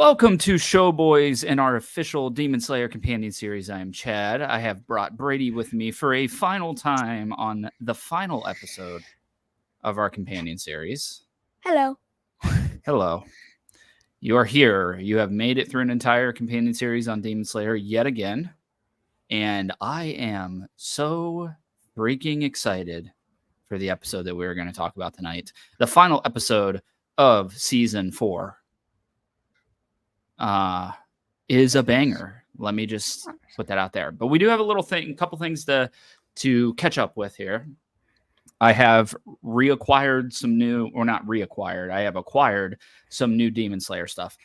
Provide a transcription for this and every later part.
Welcome to Showboys and our official Demon Slayer companion series. I am Chad. I have brought Brady with me for a final time on the final episode of our companion series. Hello. Hello. You are here. You have made it through an entire companion series on Demon Slayer yet again. And I am so freaking excited for the episode that we're going to talk about tonight. The final episode of season 4. Is a banger. Let me just put that out there. But we do have a couple things to catch up with here. I have reacquired some new, or not reacquired. I have acquired some new Demon Slayer stuff,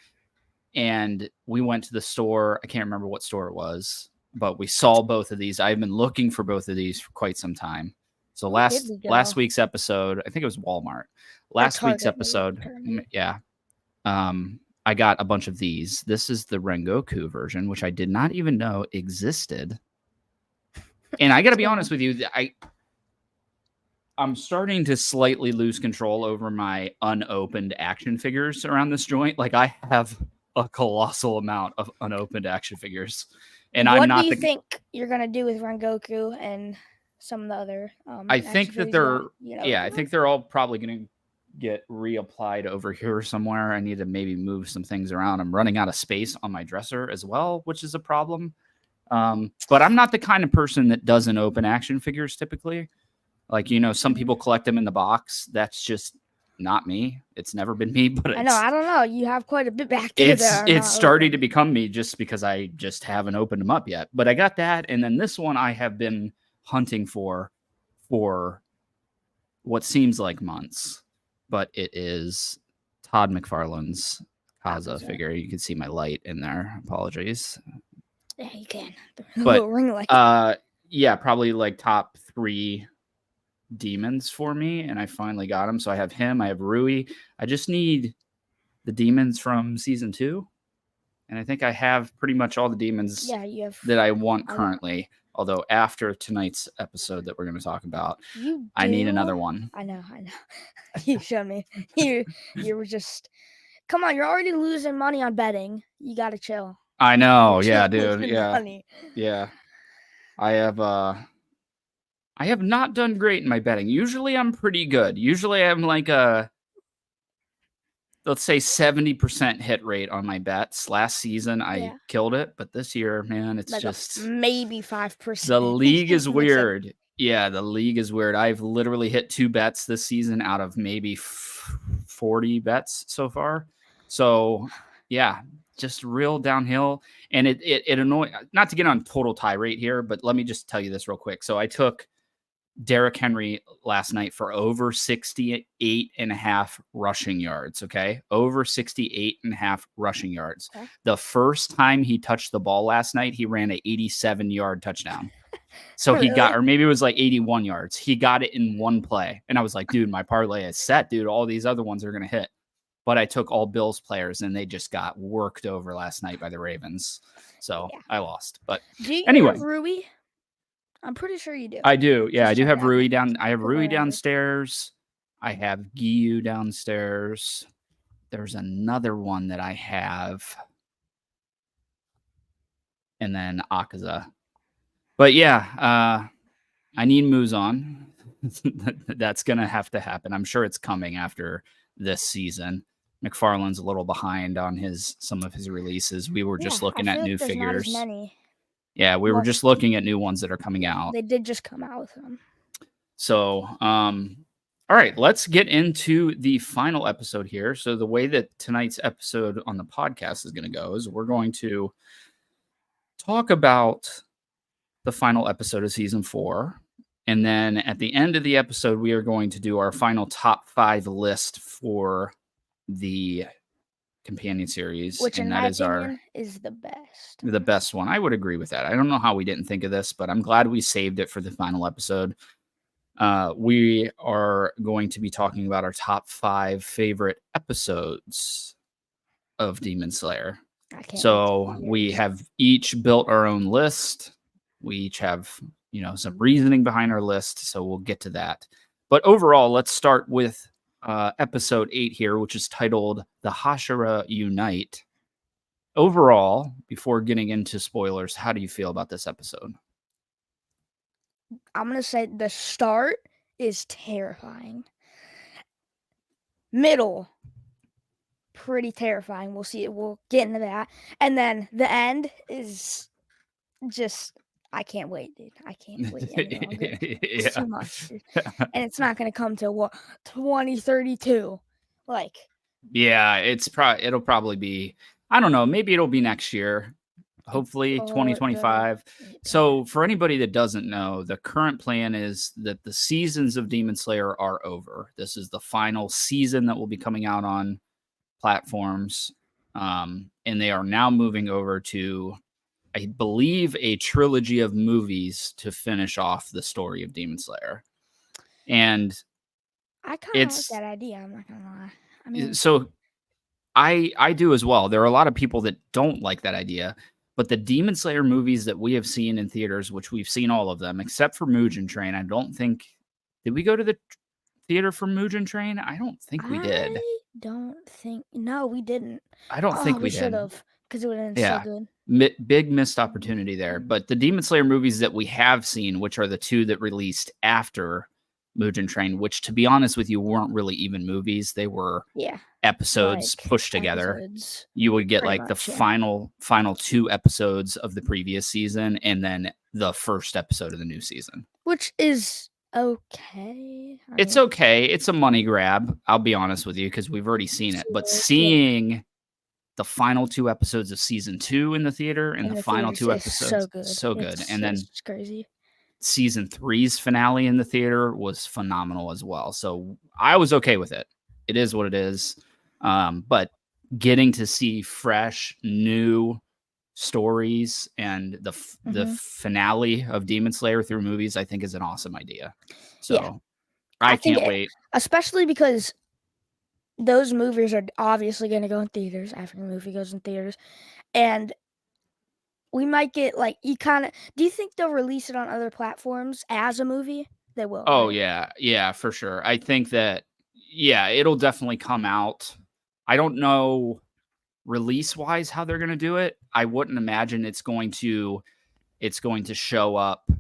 and we went to the store. I can't remember what store it was, but we saw both of these. I've been looking for both of these for quite some time. So last week's episode, I think it was Walmart. Last week's episode, yeah. I got a bunch of these. This is the Rengoku version, which I did not even know existed. And I got to be honest with you, I'm starting to slightly lose control over my unopened action figures around this joint. Like, I have a colossal amount of unopened action figures. And what do you think you're going to do with Rengoku and some of the other I think that I think they're all probably going to get reapplied over here somewhere. I need to maybe move some things around. I'm running out of space on my dresser as well, which is a problem. But I'm not the kind of person that doesn't open action figures typically. Like, some people collect them in the box. That's just not me. It's never been me, but I don't know. You have quite a bit back there. It's starting to become me just because I just haven't opened them up yet. But I got that. And then this one I have been hunting for what seems like months. But it is Todd McFarlane's Kaza figure. You can see my light in there. Apologies. Yeah, you can. But ring light. Yeah, probably like top 3 demons for me, and I finally got him. So I have him. I have Rui. I just need the demons from season 2, and I think I have pretty much all the demons that I want currently. Although after tonight's episode that we're going to talk about, I need another one. I know. You showed me. You were just, come on, you're already losing money on betting. You got to chill. I know. Yeah, dude. Yeah. I have not done great in my betting. Usually I'm pretty good. Usually I'm like let's say 70% hit rate on my bets. Last season I killed it, but this year, man, it's like just maybe 5%. The league is weird. Yeah, the league is weird. I've literally hit 2 bets this season out of maybe 40 bets so far. So, yeah, just real downhill. And it annoys, not to get on total tie rate here, but let me just tell you this real quick. So I took Derrick Henry last night for over 68.5 rushing yards. Okay. Over 68.5 rushing yards. Okay. The first time he touched the ball last night, he ran an 87-yard touchdown. So he got, or maybe it was like 81 yards. He got it in one play. And I was like, dude, my parlay is set, dude. All these other ones are going to hit. But I took all Bills players and they just got worked over last night by the Ravens. So I lost. But anyway. Have Rui? I'm pretty sure you do. I do. Yeah, I do have Rui down. I have Rui downstairs. I have Giyu downstairs. There's another one that I have. And then Akaza. But yeah, I need Muzan. That's going to have to happen. I'm sure it's coming after this season. McFarlane's a little behind on some of his releases. We were just looking at new figures. Not as many. Yeah, we were just looking at new ones that are coming out. They did just come out with them. So, all right, let's get into the final episode here. So the way that tonight's episode on the podcast is going to go is we're going to talk about the final episode of season 4. And then at the end of the episode, we are going to do our final top 5 list for the companion series, which in my opinion is the best one. I would agree with that. I don't know how we didn't think of this, but I'm glad we saved it for the final episode. We are going to be talking about our top 5 favorite episodes of Demon Slayer. So we have each built our own list. We each have, some reasoning behind our list. So we'll get to that. But overall, let's start with episode 8 here, which is titled The Hashira Unite. overall, before getting into spoilers, how do you feel about this episode? I'm gonna say the start is terrifying. Middle, pretty terrifying. We'll see it. We'll get into that. And then the end is just I can't wait, dude. I can't wait any longer. It's Yeah. too much, dude. And it's not gonna come till what 2032. Like Yeah, it'll probably be, I don't know, maybe it'll be next year. Hopefully the 2025. So for anybody that doesn't know, the current plan is that the seasons of Demon Slayer are over. This is the final season that will be coming out on platforms. And they are now moving over to, I believe, a trilogy of movies to finish off the story of Demon Slayer. And I kind of like that idea. I'm not gonna lie. I mean, so I do as well. There are a lot of people that don't like that idea, but the Demon Slayer movies that we have seen in theaters, which we've seen all of them except for Mugen Train, I don't think, did we go to the theater for Mugen Train? I don't think we did. I don't think. No, we didn't. I don't think we should did. have because it would have been Yeah. so good. Big missed opportunity there. But the Demon Slayer movies that we have seen, which are the two that released after Mugen Train, which to be honest with you weren't really even movies, they were Yeah. episodes Like, pushed together. episodes. You would get Pretty like much, the yeah. final 2 episodes of the previous season and then the first episode of the new season. Which is okay. It's okay. It's a money grab, I'll be honest with you, because we've already seen it. But seeing the final 2 episodes of season 2 in the theater and the final 2 episodes, so good. And then it's crazy. season 3's finale in the theater was phenomenal as well. So I was okay with it. It is what it is. But getting to see fresh, new stories and the finale of Demon Slayer through movies, I think is an awesome idea. So I can't wait. Especially because those movies are obviously going to go in theaters after the movie goes in theaters. And we might get like do you think they'll release it on other platforms as a movie? They will. Oh right? yeah. Yeah, for sure. I think that it'll definitely come out. I don't know release wise how they're going to do it. I wouldn't imagine it's going to show up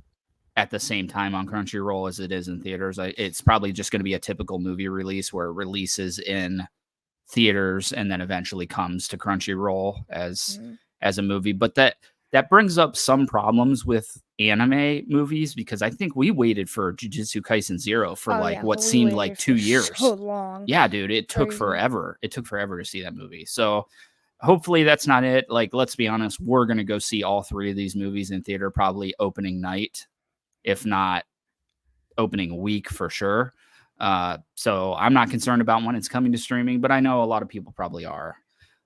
at the same time on Crunchyroll as it is in theaters. It's probably just going to be a typical movie release where it releases in theaters and then eventually comes to Crunchyroll as a movie. But that brings up some problems with anime movies because I think we waited for Jujutsu Kaisen 0 for what seemed like 2 years. So long. Yeah, dude, it took forever. It took forever to see that movie. So hopefully that's not it. Like, let's be honest, we're going to go see all 3 of these movies in theater probably opening night, if not opening week for sure. So I'm not concerned about when it's coming to streaming, but I know a lot of people probably are.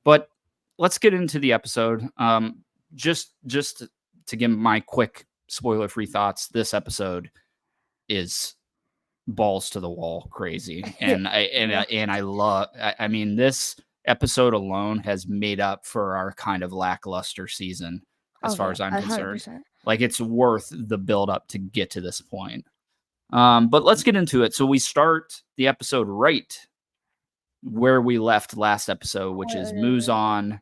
But let's get into the episode. Just to give my quick spoiler-free thoughts, this episode is balls to the wall crazy, and I love. I mean, this episode alone has made up for our kind of lackluster season, as far as I'm 100%. concerned. Like, it's worth the build up to get to this point. But let's get into it. So we start the episode right where we left last episode, which is Muzan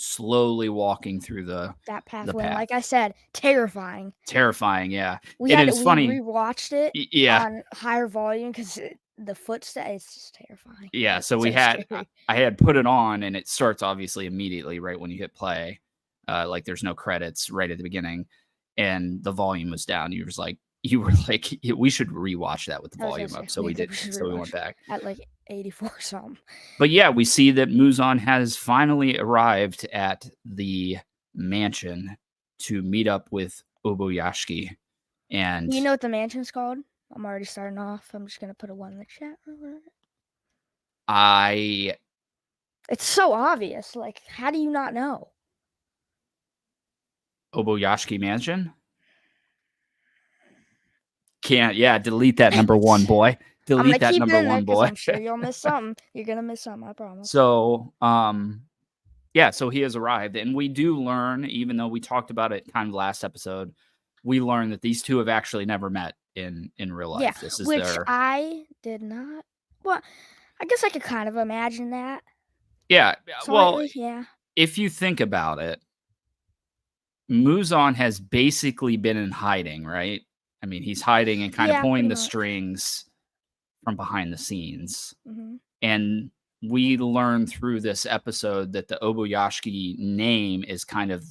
slowly walking through that pathway. Path. Like I said, terrifying. Yeah. We rewatched it on higher volume because the footsteps, it's just terrifying. Yeah, so I had put it on and it starts obviously immediately right when you hit play. Like there's no credits right at the beginning and the volume was down. You were like, we should rewatch that with the volume up. So we did. So we went back at like 84 something. But yeah, we see that Muzan has finally arrived at the mansion to meet up with Oboyashiki. And you know what the mansion's called? I'm already starting off. I'm just gonna put a 1 in the chat. It's so obvious. Like, how do you not know? Oboyashiki Mansion? Can't. Delete that number 1, boy. Delete that number 1, boy. I'm sure you'll miss something. You're gonna miss something, I promise. So, so he has arrived, and we do learn, even though we talked about it kind of last episode, we learned that these two have actually never met in real life. Yeah, this is which I did not. Well, I guess I could kind of imagine that. Yeah. Slightly, yeah. if you think about it, Muzan has basically been in hiding, right? I mean, he's hiding and kind of Yeah, pulling pretty the much. strings from behind the scenes. Hmm. And we learn through this episode that the Oboyashki name is kind of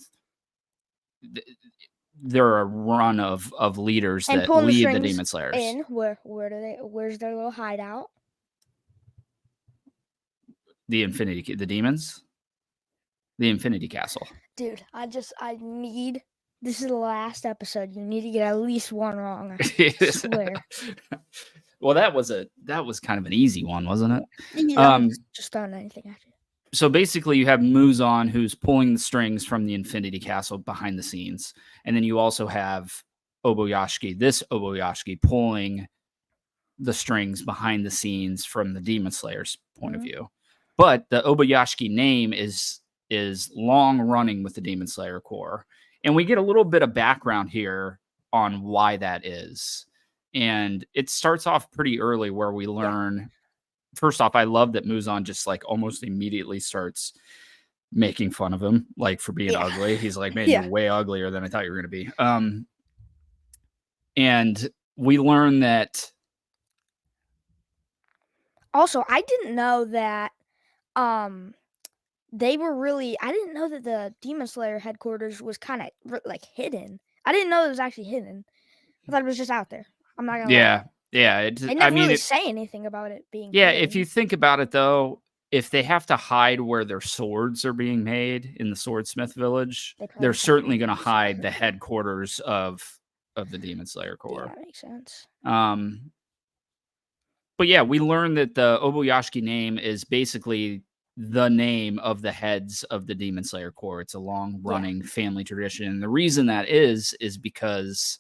they're a run of leaders And that pulling the lead the strings Demon Slayers. in where's their little hideout? The demons? The Infinity Castle. Dude, I need this is the last episode. You need to get at least one wrong. I swear. Well, that was kind of an easy one, wasn't it? Yeah, I'm just throwing anything at you. So basically you have Muzan who's pulling the strings from the Infinity Castle behind the scenes. And then you also have Oboyashki pulling the strings behind the scenes from the Demon Slayer's point of view. But the Oboyashki name is long running with the Demon Slayer Corps. And we get a little bit of background here on why that is. And it starts off pretty early where we learn first off, I love that Muzan just like almost immediately starts making fun of him, like for being ugly. He's like, man, you're way uglier than I thought you were going to be. And we learn that. Also, I didn't know that they were really, I didn't know that the Demon Slayer headquarters was kind of like hidden. I didn't know it was actually hidden. I thought it was just out there. I'm not gonna lie. Yeah. They never really say anything about it being hidden. If you think about it though, if they have to hide where their swords are being made in the Swordsmith Village, they're certainly going to hide the headquarters of the Demon Slayer Corps. Yeah, that makes sense. But yeah, we learned that the Oboyashki name is basically the name of the heads of the Demon Slayer Corps. It's a long-running family tradition. And the reason that is because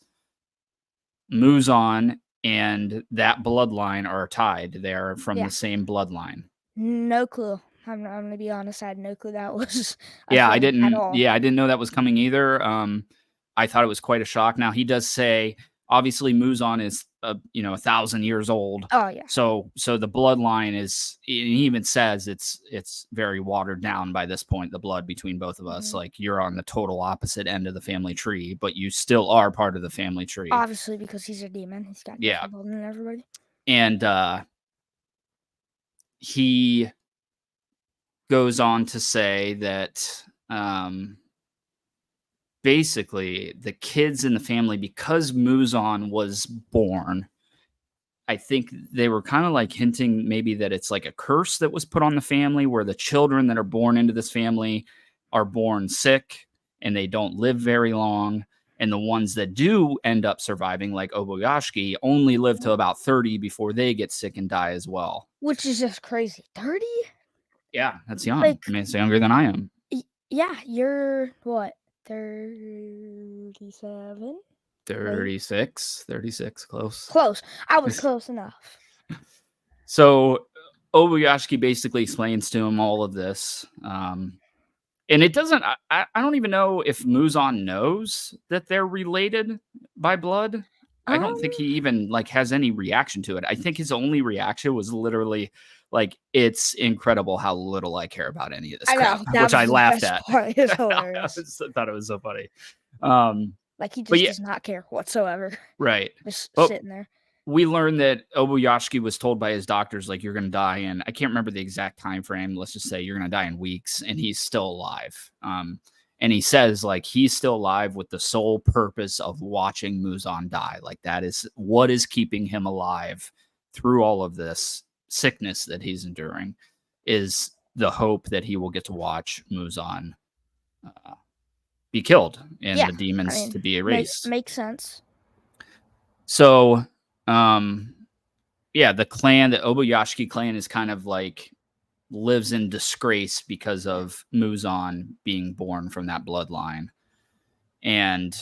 Muzan and that bloodline are tied. They're from the same bloodline. No clue. I'm gonna be honest. I had no clue that was. I didn't. I didn't know that was coming either. I thought it was quite a shock. Now he does say, obviously, Muzan is 1,000 years old. Oh yeah. So the bloodline is. He even says it's very watered down by this point. The blood between both of us, like you're on the total opposite end of the family tree, but you still are part of the family tree. Obviously, because he's a demon, he's got blood than everybody. And he goes on to say that basically the kids in the family, because Muzan was born, I think they were kind of like hinting maybe that it's like a curse that was put on the family where the children that are born into this family are born sick and they don't live very long. And the ones that do end up surviving, like Oboyashki, only live to about 30 before they get sick and die as well. Which is just crazy. 30? Yeah, that's young. I mean, it's younger than I am. Yeah, you're what? 37? 36, close. Close. I was close enough. So Oboyashki basically explains to him all of this. And it doesn't, I don't even know if Muzan knows that they're related by blood. I don't think he even like has any reaction to it. I think his only reaction was literally like, it's incredible how little I care about any of this crap, which I laughed at. It's hilarious. I thought it was so funny. Like he just does not care whatsoever. Right. Just sitting there. We learned that Oboyashki was told by his doctors, like, you're going to die in, I can't remember the exact time frame. Let's just say you're going to die in weeks, and he's still alive. And he says, like, he's still alive with the sole purpose of watching Muzan die. Like, that is what is keeping him alive through all of this sickness that he's enduring, is the hope that he will get to watch Muzan be killed and the demons to be erased. Makes sense. So, the clan, the Oboyashki clan, is kind of like lives in disgrace because of Muzan being born from that bloodline. And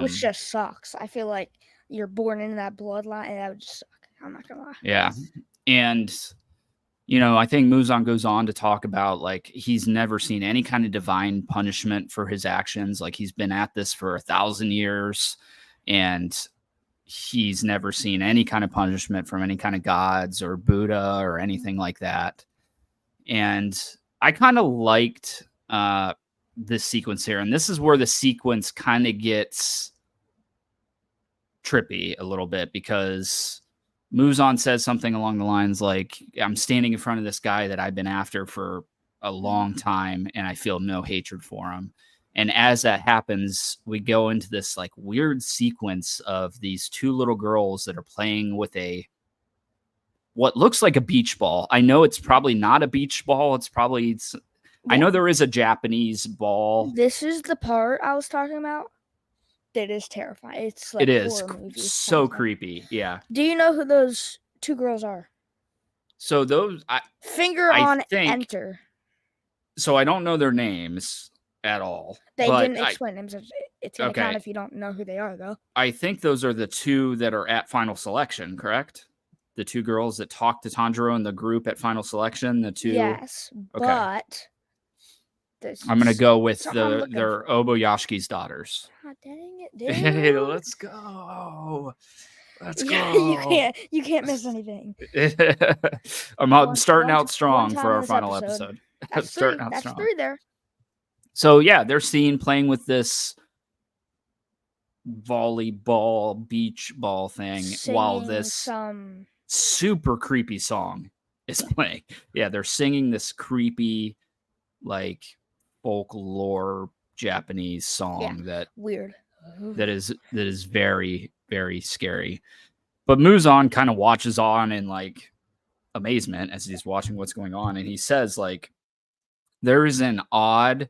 which just sucks. I feel like you're born into that bloodline, and that would just suck. I'm not gonna lie. Yeah. And I think Muzan goes on to talk about, like, he's never seen any kind of divine punishment for his actions. Like, he's been at this for 1,000 years, and he's never seen any kind of punishment from any kind of gods or Buddha or anything like that. And I kind of liked this sequence here. And this is where the sequence kind of gets trippy a little bit, because Muzan says something along the lines like, I'm standing in front of this guy that I've been after for a long time, and I feel no hatred for him. And as that happens, we go into this like weird sequence of these two little girls that are playing with what looks like a beach ball. I know it's probably not a beach ball. I know there is a Japanese ball. This is the part I was talking about. That is terrifying. It's like it is so content. creepy. Yeah. Do you know who those two girls are? So those enter. So I don't know their names at all. They didn't explain names. It's gonna count if you don't know who they are, though. I think those are the two that are at final selection, correct? The two girls that talked to Tanjiro in the group at final selection. The two. Yes, but I'm gonna go with their Oboyashiki's daughters. Oh, dang it, dude. Let's go. Let's go. You can't miss anything. I'm starting out strong for our final episode. That's three there. So yeah, they're seen playing with this volleyball beach ball thing while this super creepy song is playing. Yeah, they're singing this creepy, like, folklore Japanese song that is very, very scary. But Muzan kind of watches on in like amazement as he's watching what's going on, and he says, like, there is an odd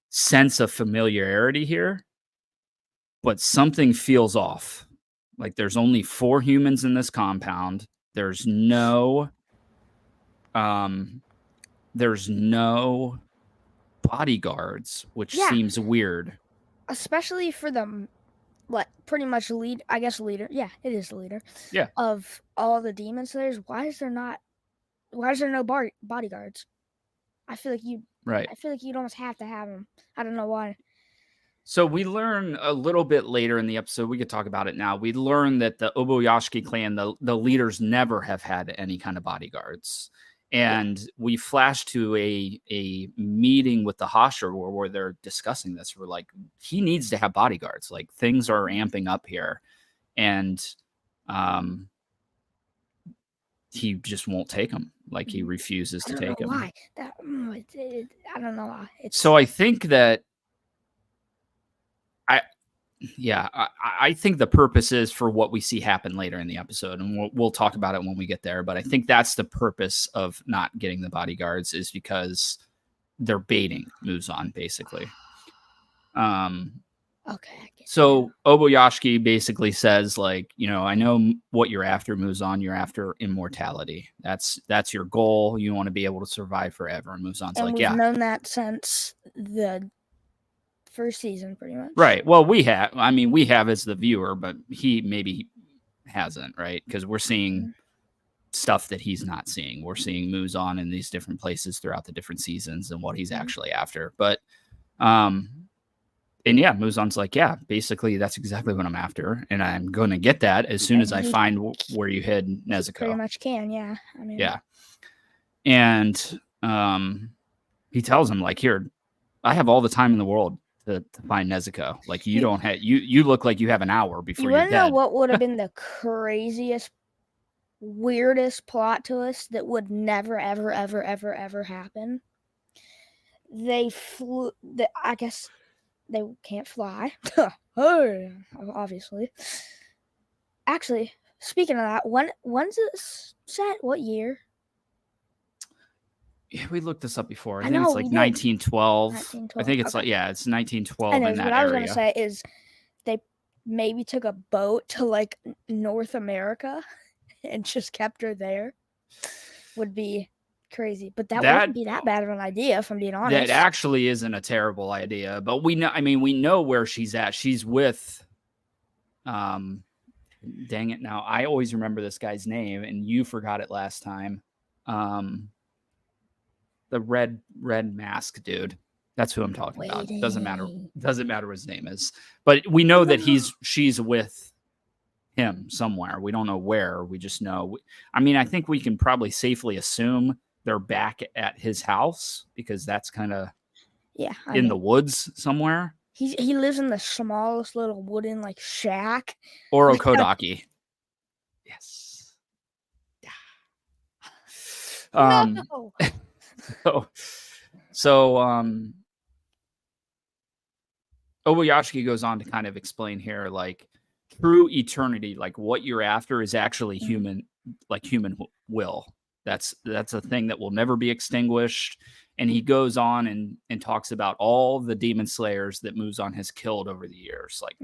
sense of familiarity here, but something feels off. Like, there's only 4 humans in this compound. There's no bodyguards, which seems weird. Especially for the pretty much leader. Yeah, it is the leader. Yeah. Of all the demon slayers, why is there no bodyguards? I feel like you'd almost have to have them. I don't know why. So we learn a little bit later in the episode, we could talk about it now. We learn that the Oboyashiki clan, the leaders never have had any kind of bodyguards. And we flash to a meeting with the Hashira where they're discussing this. We're like, he needs to have bodyguards. Like, things are amping up here. And he just won't take them. Like, he refuses to take them. Why? I don't know why. So I think that I think the purpose is for what we see happen later in the episode, and we'll talk about it when we get there. But I think that's the purpose of not getting the bodyguards, is because they're baiting Muzan, basically. Okay. So Oboyashiki basically says, like, I know what you're after, Muzan. You're after immortality. That's your goal. You want to be able to survive forever. And Muzan's like, yeah. We've known that since the first season, pretty much. Right. Well, we have as the viewer, but he maybe hasn't, right? Because we're seeing stuff that he's not seeing. We're seeing Muzan in these different places throughout the different seasons and what he's actually after. But and yeah, Muzan's like, yeah, basically that's exactly what I'm after, and I'm going to get that as soon as I find where you hid Nezuko. Pretty much can, yeah. Yeah. And he tells him, like, here, I have all the time in the world to find Nezuko. Like, you don't have, you look like you have an hour before you're dead. You want to know what would have been the craziest, weirdest plot twist that would never, ever, ever, ever, ever happen? They flew, I guess they can't fly. Obviously. Actually, speaking of that, when's this set? What year? Yeah, we looked this up before. I think it's like 1912. I think it's it's 1912 in that area. What I was going to say is they maybe took a boat to like North America and just kept her there. Would be crazy, but that wouldn't be that bad of an idea, if I'm being honest. That actually isn't a terrible idea, but we know where she's at. She's with, dang it, now I always remember this guy's name, and you forgot it last time. The red mask dude. That's who I'm talking about. Doesn't matter what his name is, but we know that she's with him somewhere. We don't know where. We just know. I think we can probably safely assume they're back at his house, because that's kind of Yeah, I in mean, the woods somewhere. he lives in the smallest little wooden like shack. Orokodaki. Yes. Yeah. No. So, so Obayashiki goes on to kind of explain here, like true eternity, like what you're after is actually human, like human will. That's a thing that will never be extinguished. And he goes on and talks about all the demon slayers that Muzan has killed over the years, like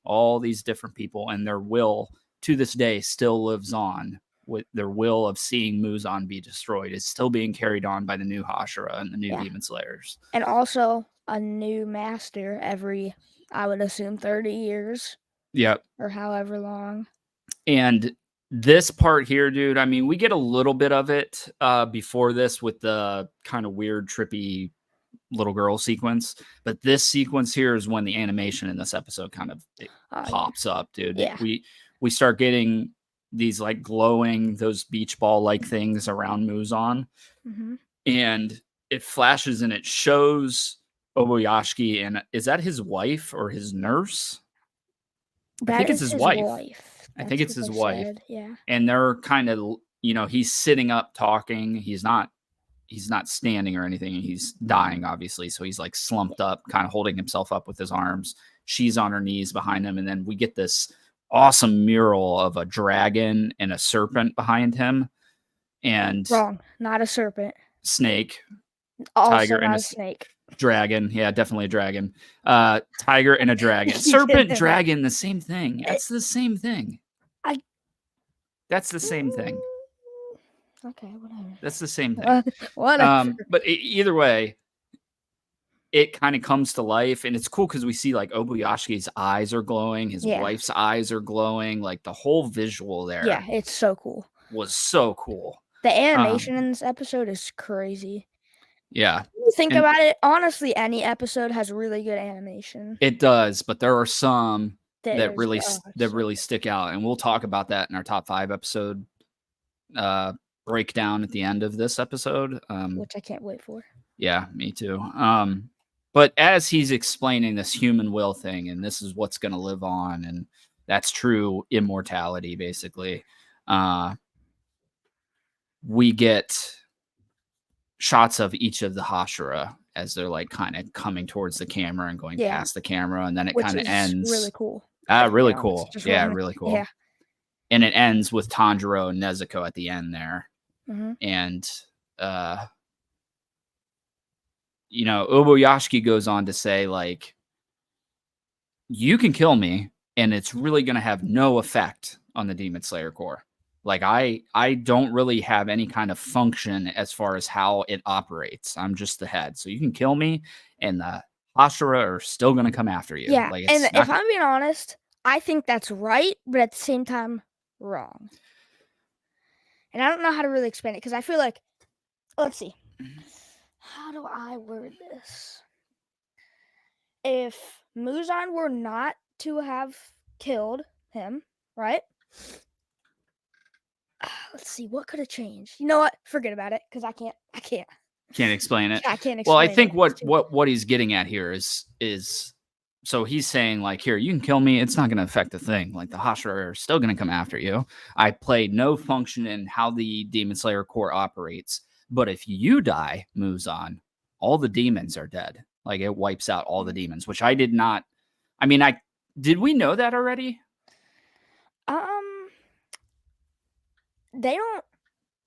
all these different people, and their will to this day still lives on. With their will of seeing Muzan be destroyed is still being carried on by the new Hashira and the new demon slayers. And also a new master every, I would assume, 30 years. Yep. Or however long. And this part here, dude, I mean, we get a little bit of it before this with the kind of weird, trippy little girl sequence. But this sequence here is when the animation in this episode kind of pops up, dude. Yeah. We start getting these like glowing, those beach ball like things around Muzan. And it flashes and it shows Obayashiki. And is that his wife or his nurse? I think it's his wife. I think it's his wife. Yeah. And they're kind of, you know, he's sitting up talking. He's not standing or anything. He's dying, obviously. So he's like slumped up, kind of holding himself up with his arms. She's on her knees behind him. And then we get this awesome mural of a dragon and a serpent behind him. And wrong, not a serpent. Snake. Also tiger and a snake. Dragon. Yeah, definitely a dragon. Tiger and a dragon. Serpent, dragon, the same thing. That's the same thing. That's the same thing. Okay, whatever. That's the same thing. Whatever. But either way, it kind of comes to life, and it's cool because we see like Obayashiki's eyes are glowing, his wife's eyes are glowing, like the whole visual there. Yeah, it's so cool. Was so cool. The animation in this episode is crazy. Yeah. Think about it. Honestly, any episode has really good animation. It does, but there are some that really stick out, and we'll talk about that in our top 5 episode breakdown at the end of this episode, which I can't wait for. Yeah, me too. But as he's explaining this human will thing, and this is what's going to live on, and that's true immortality, basically. We get shots of each of the Hashira as they're like kind of coming towards the camera and going past the camera, and then it kind of ends. Really cool. Really cool. Yeah, really cool. Yeah. And it ends with Tanjiro and Nezuko at the end there. And you know, Obayashiki goes on to say, like, you can kill me, and it's really going to have no effect on the Demon Slayer Corps. Like, I don't really have any kind of function as far as how it operates. I'm just the head. So you can kill me, and the Hashira are still going to come after you. Yeah, like, and if I'm being honest, I think that's right, but at the same time, wrong. And I don't know how to really explain it, because I feel like, let's see. How do I word this? If Muzan were not to have killed him, right? Let's see, what could have changed? You know what? Forget about it, because I can't explain it. I can't explain well, I think what he's getting at here is so he's saying, like, here, you can kill me, it's not going to affect a thing. Like, the Hashira are still going to come after you. I played no function in how the Demon Slayer Corps operates. But if you die, Muzan, all the demons are dead. Like, it wipes out all the demons, which I did not. I mean, did we know that already? They don't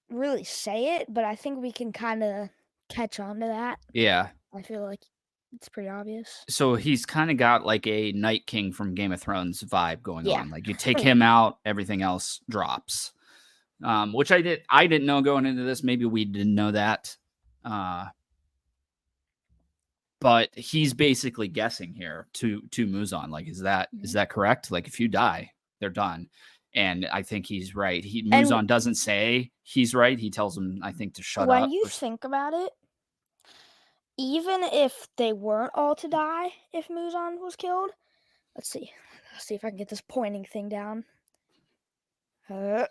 really say it, but I think we can kind of catch on to that. Yeah. I feel like it's pretty obvious. So he's kind of got like a Night King from Game of Thrones vibe going on. Like, you take him out, everything else drops. Which I didn't know going into this. Maybe we didn't know that. But he's basically guessing here to Muzan. Like, is that correct? Like, if you die, they're done. And I think he's right. Muzan doesn't say he's right. He tells him, I think, to shut up. When you think about it, even if they weren't all to die, if Muzan was killed, let's see if I can get this pointing thing down. Close.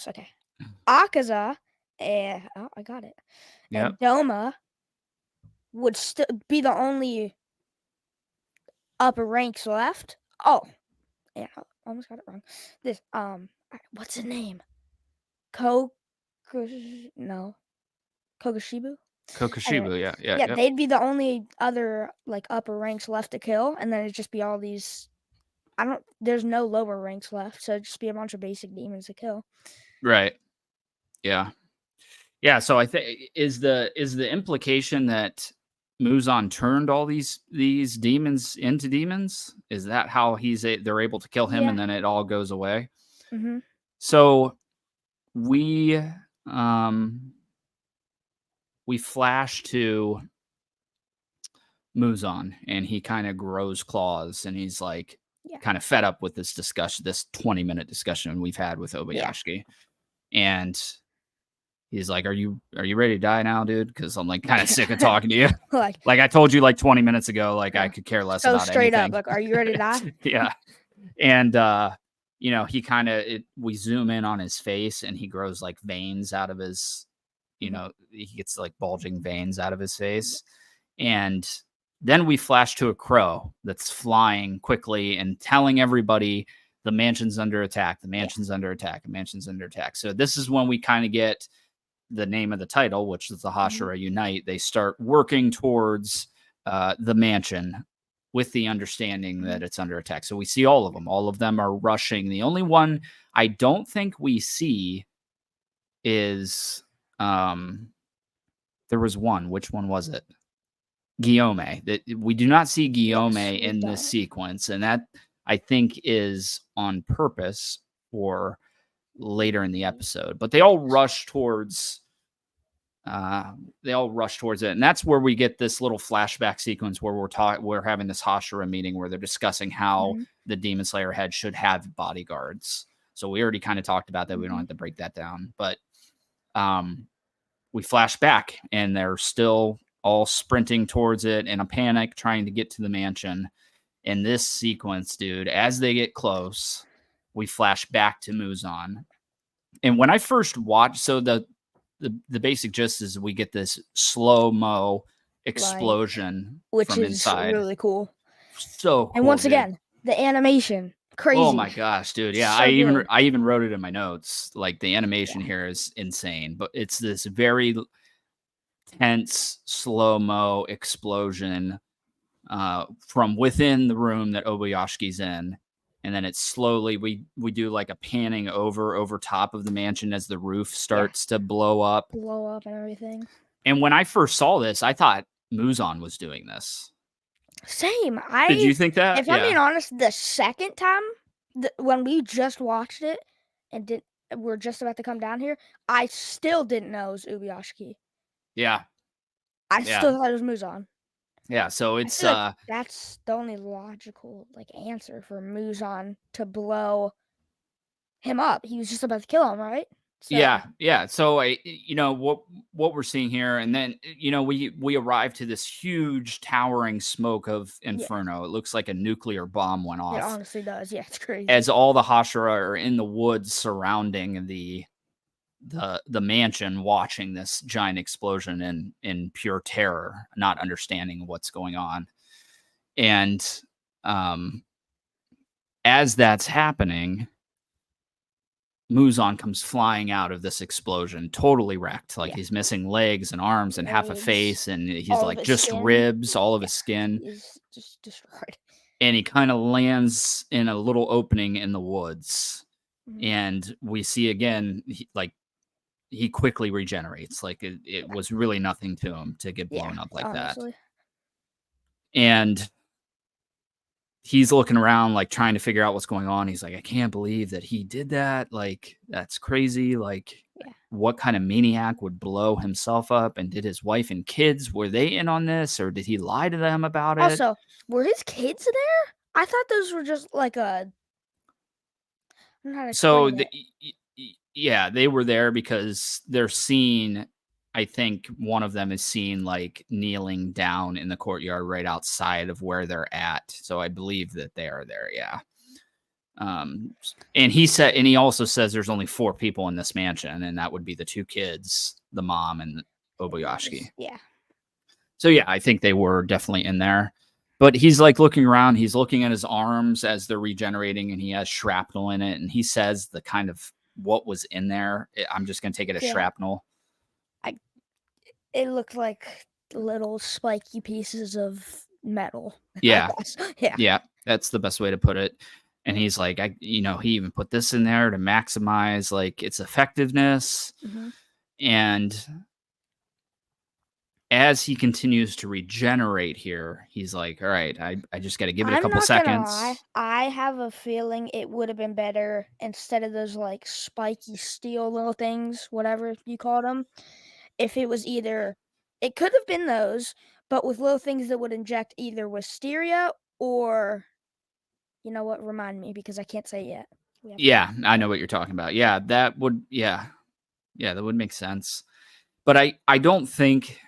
Okay. Akaza, I got it. Yep. And Doma would still be the only upper ranks left. Oh, yeah, I almost got it wrong. This what's his name? Ko, no, Kogashibu. Anyway, Kokoshibu, yeah, yeah, yep. they'd be the only other like upper ranks left to kill, and then it'd just be all these. There's no lower ranks left, so it'd just be a bunch of basic demons to kill. Right. Yeah. Yeah, so I think is the implication that Muzan turned all these demons into demons? Is that how they're able to kill him Yeah. and then it all goes away? Mm-hmm. So we flash to Muzan and he kind of grows claws and he's like kind of fed up with this 20-minute discussion we've had with Obayashiki. And he's like, "Are you ready to die now, dude? Because I'm like kind of sick of talking to you. like I told you like 20 minutes ago, like I could care less about straight anything. Up, like, are you ready to die?" Yeah. And he kind of we zoom in on his face and he grows like veins out of his, he gets like bulging veins out of his face. And then we flash to a crow that's flying quickly and telling everybody the mansion's under attack. The mansion's under attack. The mansion's under attack. So this is when we kind of get the name of the title, which is the Hashira Unite. They start working towards the mansion with the understanding that it's under attack. So we see all of them. All of them are rushing. The only one I don't think we see is there was one. Which one was it? Guillaume. That we do not see Guillaume in this sequence, and that I think is on purpose for later in the episode. But they all rush towards it, and that's where we get this little flashback sequence where we're having this Hashira meeting where they're discussing how the Demon Slayer head should have bodyguards. So we already kind of talked about that. We don't have to break that down, but we flash back and they're still all sprinting towards it in a panic, trying to get to the mansion. In this sequence, dude, as they get close, we flash back to Muzan. And when I first watched, so the basic gist is we get this slow-mo explosion which from is inside. Really cool. So cool, and once dude. Again, the animation, crazy. Oh my gosh, dude. Yeah, so I even wrote it in my notes. Like the animation here is insane, but it's this very tense slow-mo explosion from within the room that Obayashiki's in. And then it's slowly we do like a panning over top of the mansion as the roof starts to blow up and everything. And when I first saw this, I thought Muzan was doing this. Same. Did you think that? If I'm being honest, the second time when we just watched it and we're just about to come down here, I still didn't know it was Obayashiki. Yeah. I still thought it was Muzan. Yeah, so it's that's the only logical answer for Muzan to blow him up. He was just about to kill him, right? So. Yeah. So what we're seeing here, and then we arrive to this huge towering smoke of Inferno. Yeah. It looks like a nuclear bomb went off. It honestly does. Yeah, it's crazy. As all the Hashira are in the woods surrounding the mansion, watching this giant explosion in pure terror, not understanding what's going on. And as that's happening, Muzan comes flying out of this explosion, totally wrecked. Like he's missing legs and arms and half a face, and he's like just skin. Ribs, all of his skin is just destroyed. And he kind of lands in a little opening in the woods, and we see again, he quickly regenerates. Like it was really nothing to him to get blown up like honestly. That. And he's looking around, like trying to figure out what's going on. He's like, I can't believe that he did that. Like, that's crazy. Like, what kind of maniac would blow himself up? And did his wife and kids, were they in on this, or did he lie to them about it? Also, were his kids there? I thought those were just like yeah, they were there because they're seen. I think one of them is seen like kneeling down in the courtyard right outside of where they're at. So I believe that they are there. Yeah. And he also says there's only 4 people in this mansion, and that would be the 2 kids, the mom and Obayashiki. Yeah. So yeah, I think they were definitely in there. But he's like looking around, he's looking at his arms as they're regenerating, and he has shrapnel in it. And he says the kind of what was in there. I'm just gonna take it as Yeah. shrapnel. It looked like little spiky pieces of metal. I Yeah. guess. Yeah. Yeah, that's the best way to put it. And he's like, he even put this in there to maximize like its effectiveness. hmm And as he continues to regenerate here, he's like, all right, I just got to give it a I'm couple not gonna lie. seconds. I have a feeling it would have been better instead of those like spiky steel little things, whatever you called them. If it was either, it could have been those, but with little things that would inject either wisteria or, you know what? Remind me because I can't say it yet. We have to. Yeah, I know what you're talking about. Yeah, that would make sense. But I don't think,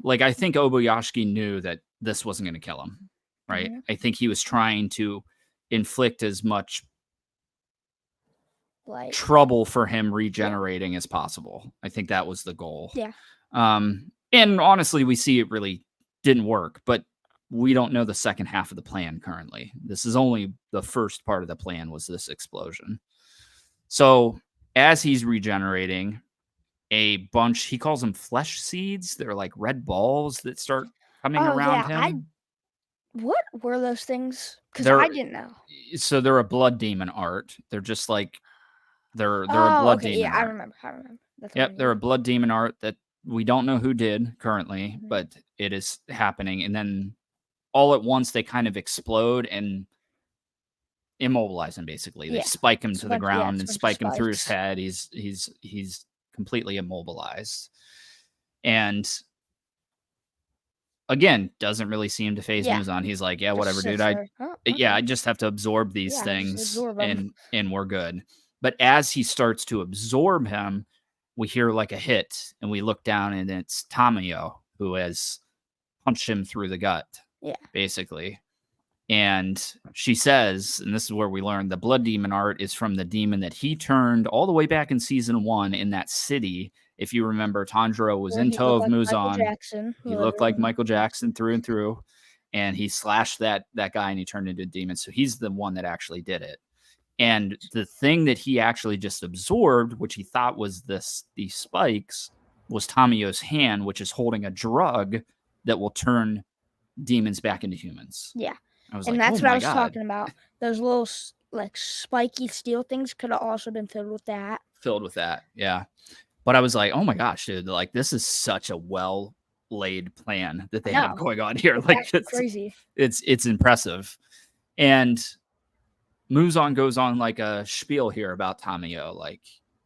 like, I think Oboyashiki knew that this wasn't going to kill him, right? Mhm. I think he was trying to inflict as much Like, trouble for him yeah, regenerating as possible. I think that was the goal. yeah, And honestly, we see it really didn't work, but we don't know the second half of the plan currently. This is only the first part of the plan was this explosion. So as he's regenerating, a bunch, he calls them flesh seeds. They're like red balls that start coming oh around yeah. him. What were those things? Because I They're didn't know. so they're a blood demon art. They're just like they're a Oh, blood okay. Yeah, demon I art. remember. I remember. That's what I Yep, they're needed. a blood demon art that we don't know who did currently, Mhm. but it is happening. And then all at once they kind of explode and immobilize him basically. They Yeah, spike him it's a to the bunch. Yeah, ground it's a and bunch of spike him through his spikes. head. He's completely immobilized. And again, doesn't really seem to phase Yeah, Muzan. He's like, "Yeah, just whatever, dude. sits there. Oh, Yeah, I okay. just have to absorb these Yeah, just things absorb them. and we're good." But as he starts to absorb him, we hear like a hit and we look down and it's Tamayo who has punched him through the gut, Yeah. basically. And she says, and this is where we learn the blood demon art is from the demon that he turned all the way back in season 1 in that city. If you remember, Tanjiro was Where in he tow looked of like Michael Muzan. Jackson, He looked like literally. Michael Jackson through and through, and he slashed that guy and he turned into a demon. So he's the one that actually did it. And the thing that he actually just absorbed, which he thought was these spikes, was Tamiyo's hand, which is holding a drug that will turn demons back into humans. Yeah, I was and like, oh that's what I my was god, talking about. Those little like spiky steel things could have also been filled with that. filled with that. Yeah. But I was like, oh my gosh, dude, like this is such a well laid plan that they have No, going on here. it's Like actually crazy. it's impressive. And Muzan goes on like a spiel here about Tamiyo, like,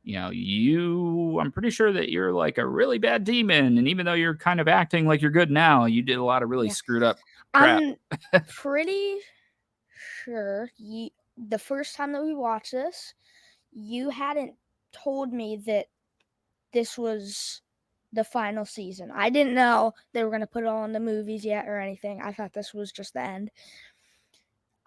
I'm pretty sure that you're like a really bad demon, and even though you're kind of acting like you're good now, you did a lot of really Yeah, screwed up crap. I'm pretty sure the first time that we watched this, you hadn't told me that this was the final season. I didn't know they were gonna put it all in the movies yet or anything. I thought this was just the end.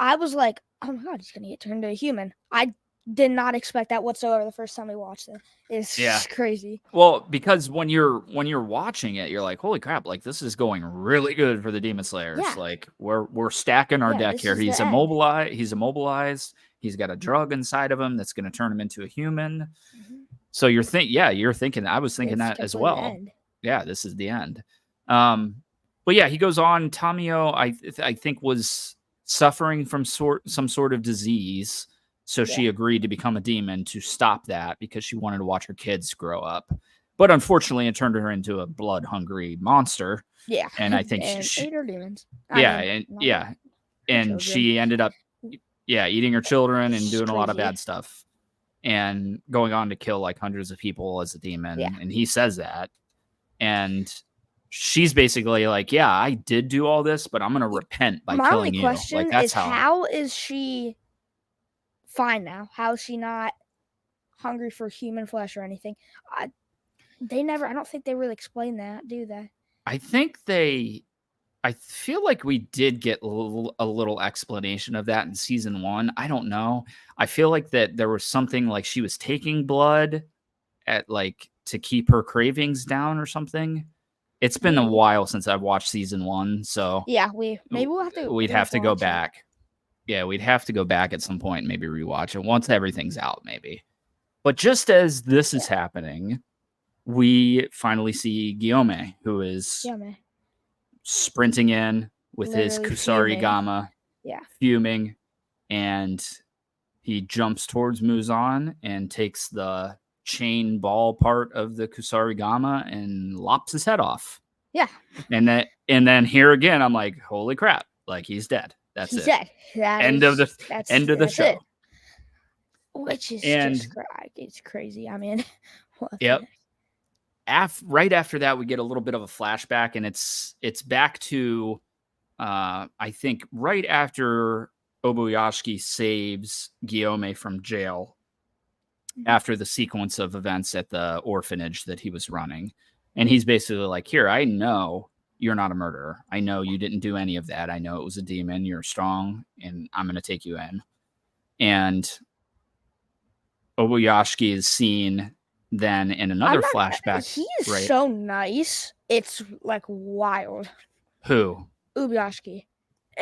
I was like, "Oh my god, he's gonna get turned into a human." I did not expect that whatsoever the first time we watched it. It's Yeah. crazy. Well, because when you're watching it, you're like, holy crap, like this is going really good for the Demon Slayers. Yeah. Like we're stacking our Yeah, deck this here. is the end. He's immobilized. He's got a drug inside of him that's going to turn him into a human. Mhm. So you're thinking, I was thinking It's that as completely the well. end. Yeah, this is the end. But yeah, he goes on. Tamio, I think, was suffering from some sort of disease, so Yeah. she agreed to become a demon to stop that because she wanted to watch her kids grow up. But unfortunately, it turned her into a blood hungry monster, Yeah. and I think And ate her demons. I yeah, mean, and not yeah, her and children. she ended up eating her children and It's doing a lot of crazy. bad stuff and going on to kill like hundreds of people as a Yeah. demon. And he says that. And she's basically like, yeah, I did do all this, but I'm going to repent by My only killing you. Like, question that's is how. how is she fine now? How is she not hungry for human flesh or anything? I I don't think they really explain that, do they? I think I feel like we did get a little explanation of that in season 1. I don't know. I feel like that there was something like she was taking blood at like to keep her cravings down or something. It's been a Maybe. while since I've watched season 1, so Yeah, maybe we'll have to. we'd we'll have to go watch it. back. Yeah, we'd have to go back at some point and maybe rewatch it once everything's out, maybe. But just as this is happening, we finally see Guillaume, who is Yeah, man. sprinting in with his Literally Kusarigama, Yeah. fuming, and he jumps towards Muzan and takes the chain ball part of the Kusarigama and lops his head off. Yeah. And then here again, I'm like, holy crap! Like he's dead. That's He's it. dead. End of the show. It. Which is just it's crazy. I mean, yep. Right after that, we get a little bit of a flashback, and it's back to I think right after Obayashiki saves Guillaume from jail after the sequence of events at the orphanage that he was running. And he's basically like, here, I know you're not a murderer. I know you didn't do any of that. I know it was a demon. You're strong, and I'm going to take you in. And Obayashiki is seen then in another flashback. He's so nice. It's like wild. Who? Obayashiki.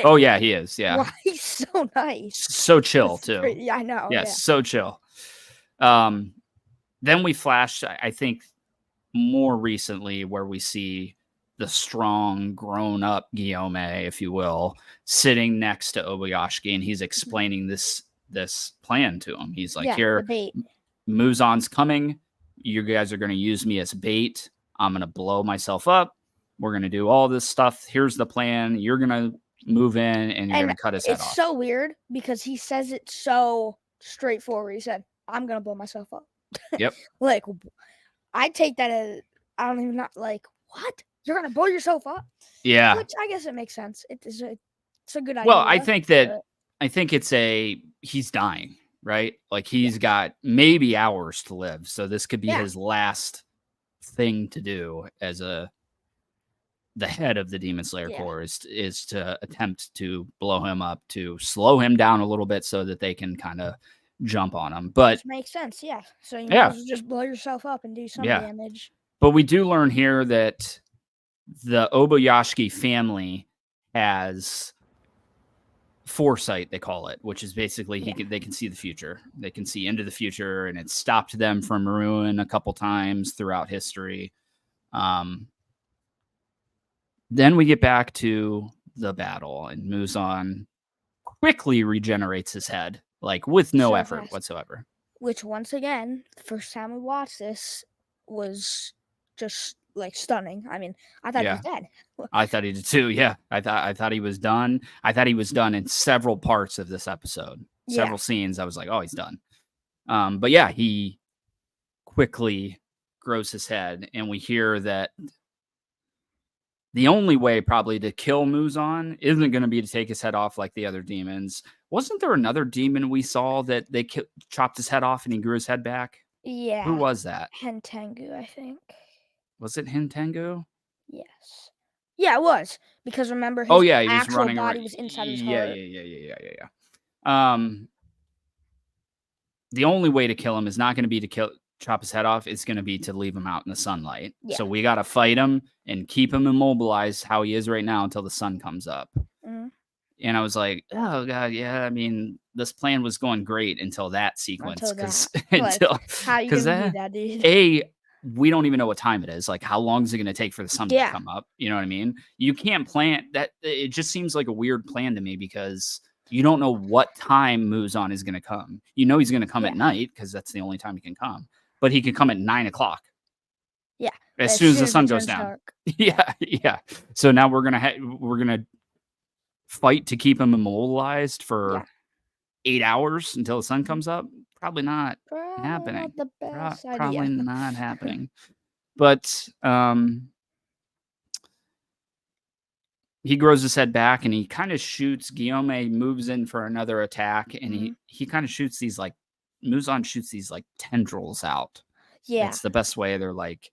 Oh, yeah, he is. Yeah. Well, he's so nice. So chill, too. Yeah, I know. Yes, yeah. So chill. Then we flash, I think, more recently where we see the strong, grown-up Guillaume, if you will, sitting next to Obayashiki, and he's explaining this plan to him. He's like, here, Muzan's coming. You guys are going to use me as bait. I'm going to blow myself up. We're going to do all this stuff. Here's the plan. You're going to move in, and you're going to cut his head off. It's so weird because he says it so straightforward. He said, I'm going to blow myself up. Yep. Like, I take that as, I don't even know, like, what? You're going to blow yourself up? Yeah. Which I guess it makes sense. It's a good idea. Well, I think it's he's dying, right? Like he's got maybe hours to live. So this could be his last thing to do as the head of the Demon Slayer Corps is to attempt to blow him up, to slow him down a little bit so that they can kind of jump on him. But which makes sense, yeah. So you might just blow yourself up and do some damage. But we do learn here that the Obayashiki family has foresight, they call it, which is basically they can see the future. They can see into the future, and it stopped them from ruin a couple times throughout history. Then we get back to the battle, and Muzan quickly regenerates his head, like with no effort whatsoever. Which, once again, the first time we watched this was just like stunning. I mean, I thought he was dead. I thought he did too. Yeah, I thought he was done. I thought he was done in several parts of this episode, several scenes. I was like, oh, he's done. But yeah, he quickly grows his head, and we hear that the only way probably to kill Muzan isn't going to be to take his head off like the other demons. Wasn't there another demon we saw that they chopped his head off and he grew his head back? Yeah. Who was that? Hentengu, I think. Was it Hentengu? Yes. Yeah, it was. Because remember, his he was actual running body was inside his heart. Yeah. The only way to kill him is not going to be to chop his head off. It's going to be to leave him out in the sunlight. Yeah. So we got to fight him and keep him immobilized how he is right now until the sun comes up. Mm-hmm. And I was like, oh God, yeah. I mean, this plan was going great until that sequence. How you gonna do that, dude? We don't even know what time it is. Like, how long is it going to take for the sun to come up? You know what I mean? You can't plan that. It just seems like a weird plan to me because you don't know what time Muzan is going to come. You know he's going to come at night because that's the only time he can come. But he can come at 9 o'clock. Yeah, as soon as the sun goes down. Yeah. So now we're gonna fight to keep him immobilized for 8 hours until the sun comes up. Probably not happening. Not the best idea. Probably not happening. But he grows his head back and he kind of shoots. Guillaume moves in for another attack, and he kind of shoots these Muzan shoots these tendrils out. Yeah, it's the best way. They're like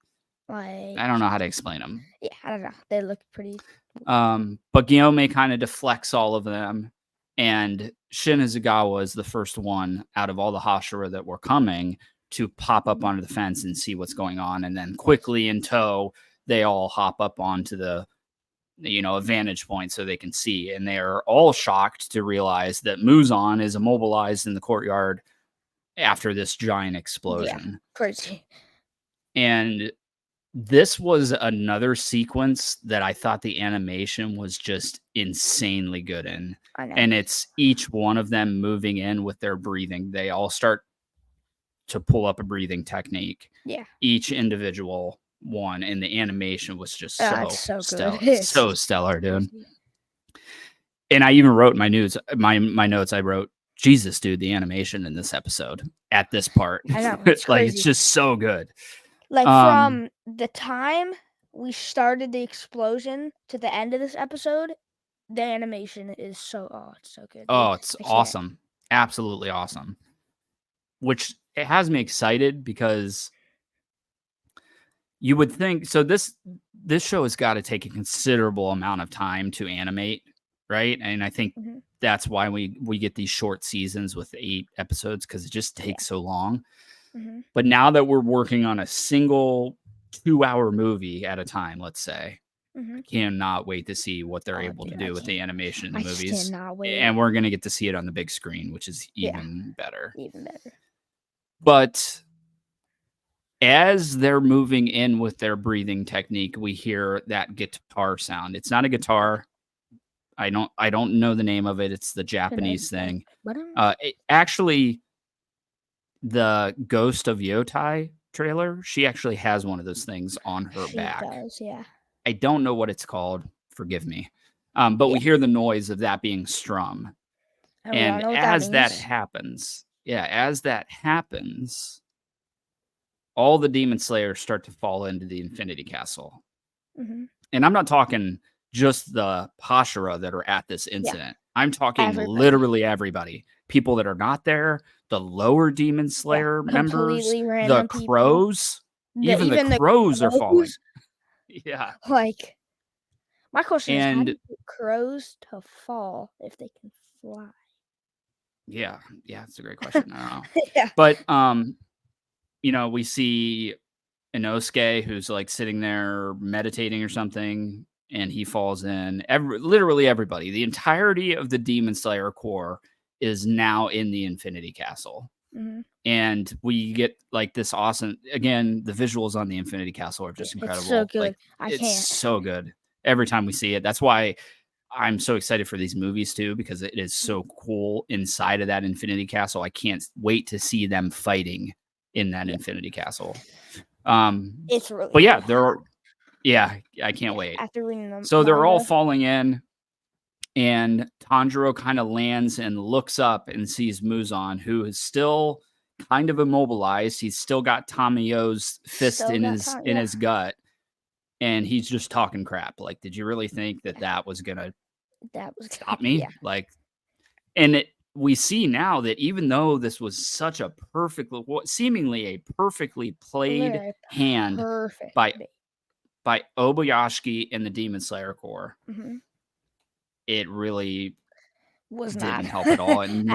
I don't know how to explain them. Yeah, I don't know. They look pretty. But Guillaume kind of deflects all of them, and Shin Izugawa is the first one out of all the Hashira that were coming to pop up onto the fence and see what's going on, and then quickly in tow they all hop up onto the a vantage point so they can see, and they are all shocked to realize that Muzan is immobilized in the courtyard after this giant explosion. Crazy. And this was another sequence that I thought the animation was just insanely good in. I know. And it's each one of them moving in with their breathing. They all start to pull up a breathing technique. Yeah. Each individual one, and the animation was just It's so so stellar. good. So stellar, dude. And I even wrote in my notes, I wrote, Jesus, dude, the animation in this episode at this part. I know. It's like, crazy. it's just so good. Like from the time we started the explosion to the end of this episode, the animation is it's so good. Oh, it's awesome. Absolutely awesome. Which it has me excited because you would think, so this show has got to take a considerable amount of time to animate, right? And I think that's why we get these short seasons with 8 episodes, because it just takes so long. But now that we're working on a single 2-hour movie at a time, let's say, I cannot wait to see what they're able to do with the animation in the movies. Cannot wait. And we're going to get to see it on the big screen, which is even better. Even better. But as they're moving in with their breathing technique, we hear that guitar sound. It's not a guitar. I don't know the name of it. It's the Japanese thing. Actually, the Ghost of Yotai trailer, she actually has one of those things on her back. Does, yeah. I don't know what it's called. Forgive me. But we hear the noise of that being strum. And as that happens, all the demon slayers start to fall into the Infinity Castle. And I'm not talking just the Hashira that are at this incident. I'm talking literally everybody. People that are not there, the lower demon slayer members, the crows, even the crows are falling. Yeah. Like, my question is, how do you get crows to fall if they can fly? Yeah, that's a great question. I don't know. But we see Inosuke, who's like sitting there meditating or something, and he falls in. Literally everybody, the entirety of the Demon Slayer Corps is now in the Infinity Castle. And we get like this awesome, again, the visuals on the Infinity Castle are just incredible. It's so good. Like, so good every time we see it. That's why I'm so excited for these movies too, because it is so cool inside of that Infinity Castle. I can't wait to see them fighting in that Infinity Castle. It's really but yeah, cool. I can't wait. After reading them, so they're all falling in, and Tanjiro kind of lands and looks up and sees Muzan, who is still kind of immobilized. He's still got Tamayo's fist in his gut, and he's just talking crap. Like, did you really think that was gonna stop me? Yeah. Like, and we see now that even though this was such a seemingly a perfectly played hand by Obayashiki and the Demon Slayer Corps, it really didn't help at all. And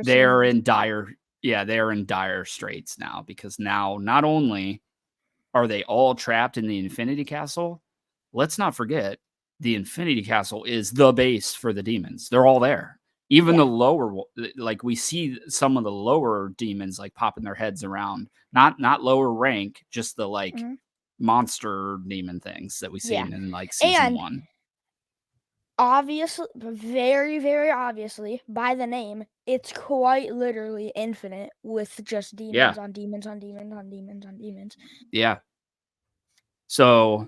they're in dire straits now, because now not only are they all trapped in the Infinity Castle, let's not forget the Infinity Castle is the base for the demons. They're all there. Even the lower, like we see some of the lower demons like popping their heads around, not lower rank, just the like monster demon things that we see in like season 1. Obviously, very, very obviously, by the name, it's quite literally infinite with just demons on demons on demons on demons on demons. Yeah. So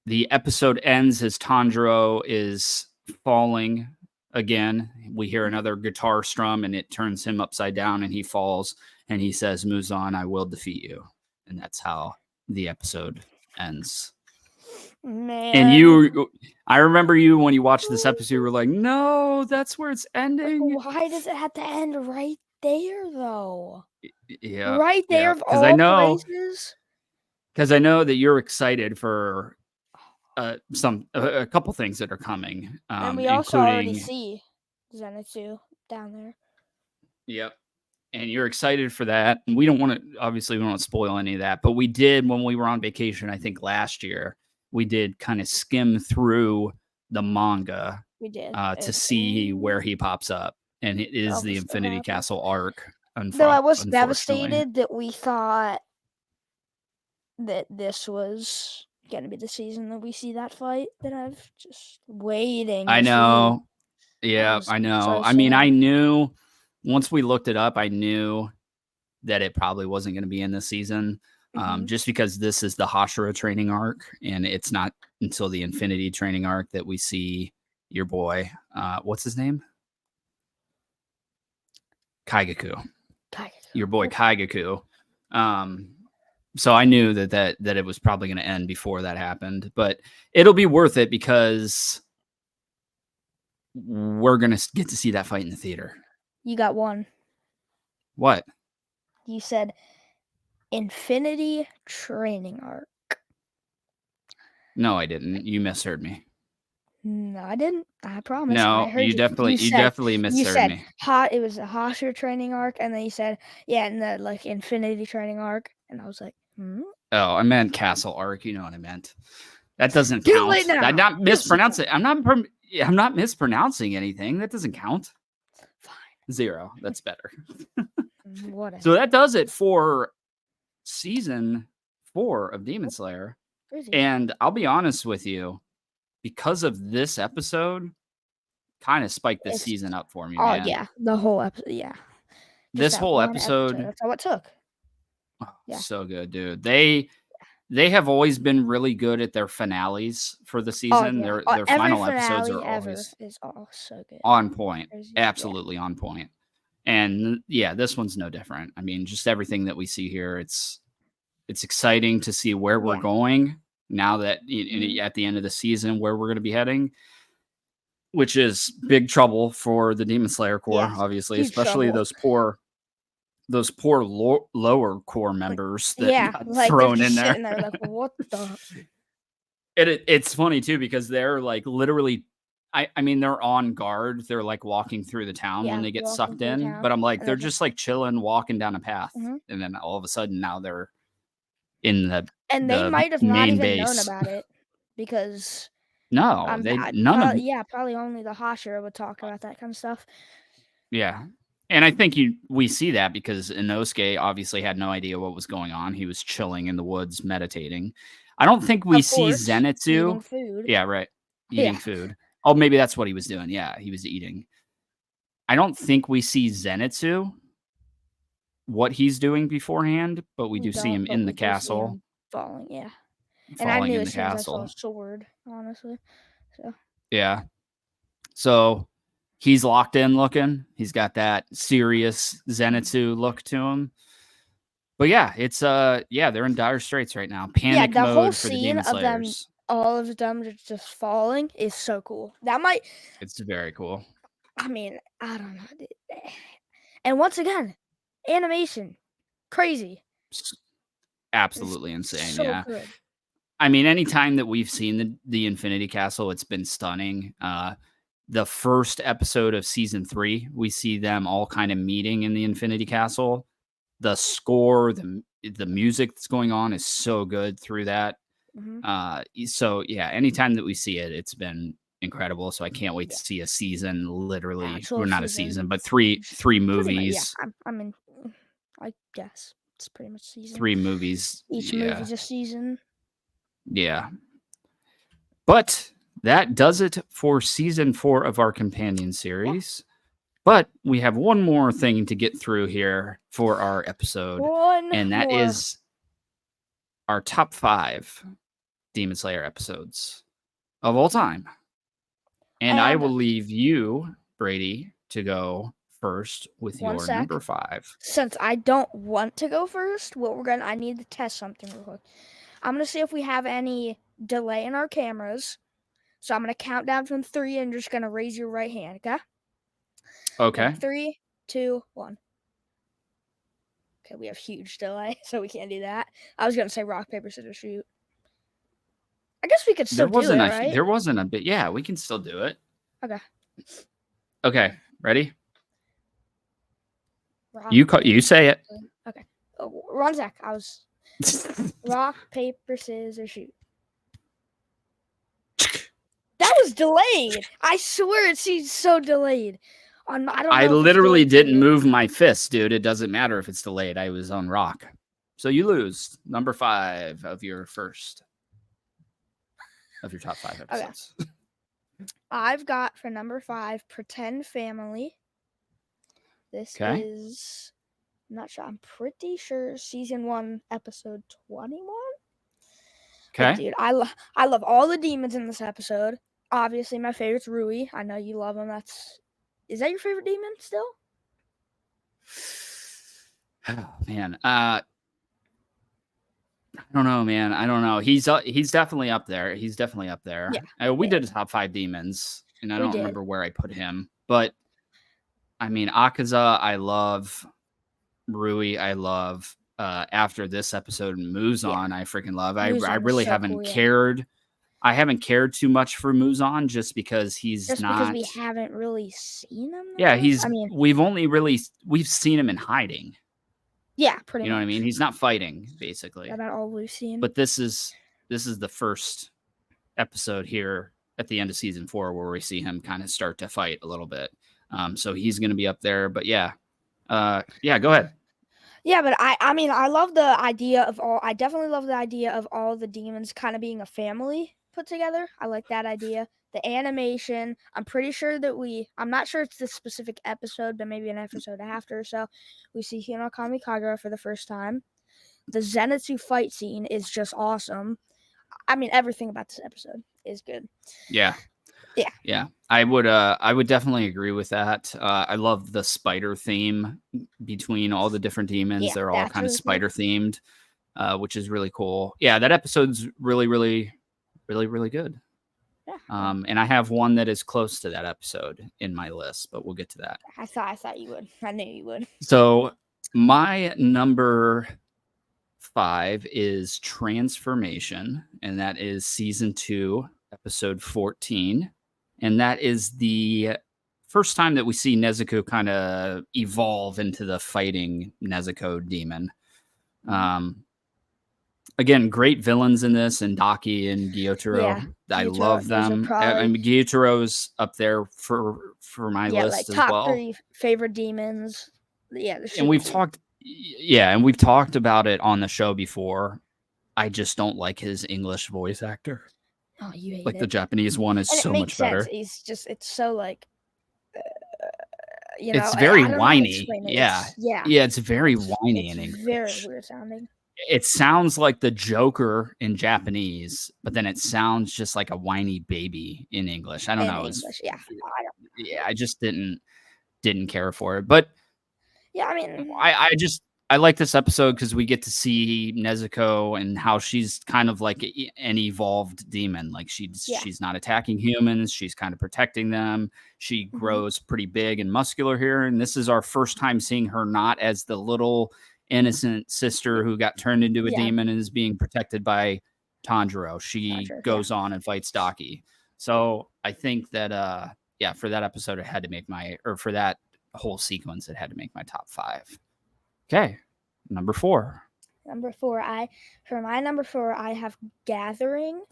the episode ends as Tanjiro is falling again. We hear another guitar strum, and it turns him upside down, and he falls, and he says, Muzan, I will defeat you. And that's how the episode ends. Man. And I remember you when you watched this episode, you were like, no, that's where it's ending. Why does it have to end right there, though? Yeah. Right there of all places? Because I know that you're excited for a couple things that are coming. And we also already see Zenitsu down there. Yep. And you're excited for that. And we don't want to spoil any of that, but we did when we were on vacation, I think last year. we did kind of skim through the manga We did. to see where he pops up, and it is the Infinity Castle arc. Though I was Unfortunately. devastated that we thought that this was gonna be the season that we see that fight. That I've just waiting. I this know. week. Yeah, was I know. so I mean, I sad. knew once we looked it up, I knew that it probably wasn't going to be in this season, Mhm. just because this is the Hashira training arc, and it's not until the Infinity training arc that we see your boy. What's his name? Kaigaku. Your boy Kaigaku. So I knew that it was probably going to end before that happened, but it'll be worth it because we're going to get to see that fight in the theater. You got one. What? You said Infinity training arc. No, I didn't. You misheard me. No, I didn't. I promise. No, I heard you definitely misheard you said me. it was a Hashira training arc, and then you said, yeah, and the like Infinity training arc, and I was like, Oh, I meant Castle arc. You know what I meant. That doesn't Too count. late now. I'm not mispronouncing. I'm not mispronouncing anything. That doesn't count. Fine. 0. That's better. Whatever. So that does it for season 4 of Demon Slayer. Crazy. And I'll be honest with you, because of this episode, kind of spiked this season up for me. Oh man. yeah, the whole episode. Yeah. This whole episode. That's all it took. Oh, yeah. So good, dude. They have always been really good at their finales for the season. Oh, yeah. Their final episodes are always so good. On point. Crazy. Absolutely on point. And yeah, this one's no different. I mean, just everything that we see here, it's exciting to see where we're going now that at the end of the season, where we're going to be heading, which is big trouble for the Demon Slayer Corps, obviously, especially trouble. those poor lower core members that got thrown in there. There like, what the? It's funny too because they're like literally, I mean they're on guard. They're like walking through the town when they get sucked in. But I'm like they're just like chilling, walking down a path, and then all of a sudden now they're in the they might have not even known about it because none of probably only the Hashira would talk about that kind of stuff. Yeah. And I think we see that because Inosuke obviously had no idea what was going on. He was chilling in the woods, meditating. I don't think we see Zenitsu. Eating food. Yeah, right. Eating food. Oh, maybe that's what he was doing. Yeah, he was eating. I don't think we see Zenitsu, what he's doing beforehand, but we do see him in the castle. Falling, yeah. And I knew as soon as I saw a sword, honestly. So. Yeah. So he's locked in looking. He's got that serious Zenitsu look to him. But yeah, it's they're in dire straits right now. Panic mode whole for the Demon Slayers. All of them just falling is so cool. It's very cool. I mean, I don't know. And once again, animation. Crazy. Absolutely insane. So yeah. Good. I mean, anytime that we've seen the Infinity Castle, it's been stunning. The first episode of season 3, we see them all kind of meeting in the Infinity Castle. The score, the music that's going on is so good through that. So yeah, anytime that we see it, it's been incredible. So I can't wait to see a season, literally, or not a season, but three movies. I guess it's pretty much season. 3 movies. Each movie's a season. Yeah. But that does it for season 4 of our companion series. But we have one more thing to get through here for our episode. And that is our top 5 Demon Slayer episodes of all time. And I will leave you, Brady, to go first with your number 5. Since I don't want to go first, I need to test something real quick. I'm going to see if we have any delay in our cameras. So I'm going to count down from 3 and just going to raise your right hand, okay? Okay. 3, 2, 1. Okay, we have huge delay, so we can't do that. I was going to say rock, paper, scissors, shoot. I guess we could still do it, right? There wasn't a bit. Yeah, we can still do it. Okay. Okay, ready? You say it. Okay. Oh, Ron Zach, I was rock, paper, scissors, shoot. That was delayed. I swear it seems so delayed. I don't know. I if it's literally delayed didn't for you. move my fist, dude. It doesn't matter if it's delayed. I was on rock. So you lose number 5 of your top 5 episodes. Okay. I've got for number 5, Pretend Family. This Okay. is, I'm not sure. I'm pretty sure season 1, episode 21. Okay. Dude, I love all the demons in this episode. Obviously, my favorite's Rui. I know you love him. Is that your favorite demon still? Oh man, I don't know, man. I don't know. He's definitely up there. He's definitely up there. Yeah, We did a top 5 demons, and I We don't did. remember where I put him. But I mean, Akaza, I love. Rui, I love. After this episode, Muzan, I freaking love. I Muzan is really so haven't cool, yeah. cared. I haven't cared too much for Muzan just because he's Just not. because we haven't really seen him. Yeah, I mean, we've seen him in hiding. yeah, pretty You know much. what I mean? He's not fighting, basically. About all we've seen. But this is the first episode here at the end of season 4 where we see him kind of start to fight a little bit. So he's going to be up there. But yeah, go ahead. Yeah, but I mean, I love the idea of all. I definitely love the idea of all the demons kind of being a family put together. I like that idea. The animation. I'm pretty sure that I'm not sure it's this specific episode, but maybe an episode after or so, we see Hinokami Kagura for the first time. The Zenitsu fight scene is just awesome. I mean, everything about this episode is good. Yeah. Yeah. I would definitely agree with that. I love the spider theme between all the different demons. Yeah, They're all that's kind of really cool. spider themed, which is really cool. Yeah, that episode's really, really, really, really good. Yeah. And I have one that is close to that episode in my list, but we'll get to that. I thought you would. I knew you would. So my number 5 is Transformation, and that is season 2, episode 14. And that is the first time that we see Nezuko kind of evolve into the fighting Nezuko demon. Again, great villains in this, and Daki and Gyotaro. Yeah, I Gyutaro, love those are them. probably- I mean, Gyutaro's up there for my Yeah, list like as top well. 3 favorite demons. Yeah, And we've talked about it on the show before. I just don't like his English voice actor. Oh, you hate Like it. the Japanese one is And so it makes much sense. better. It's so like, you know, It's very I don't know how to whiny. explain it. Yeah. Yeah. Yeah, it's very whiny in It's English. very weird sounding. It sounds like the Joker in Japanese, but then it sounds just like a whiny baby in English. I don't know. English, yeah. I just didn't care for it. But Yeah, I mean, I like this episode because we get to see Nezuko and how she's kind of like an evolved demon. Like she's not attacking humans. She's kind of protecting them. She grows pretty big and muscular here. And this is our first time seeing her not as the little innocent sister who got turned into a demon and is being protected by Tanjiro. She goes on and fights Daki. So I think that, for that episode, it had to make for that whole sequence, it had to make my top 5. Okay, number 4. For my number 4, I have Gathering.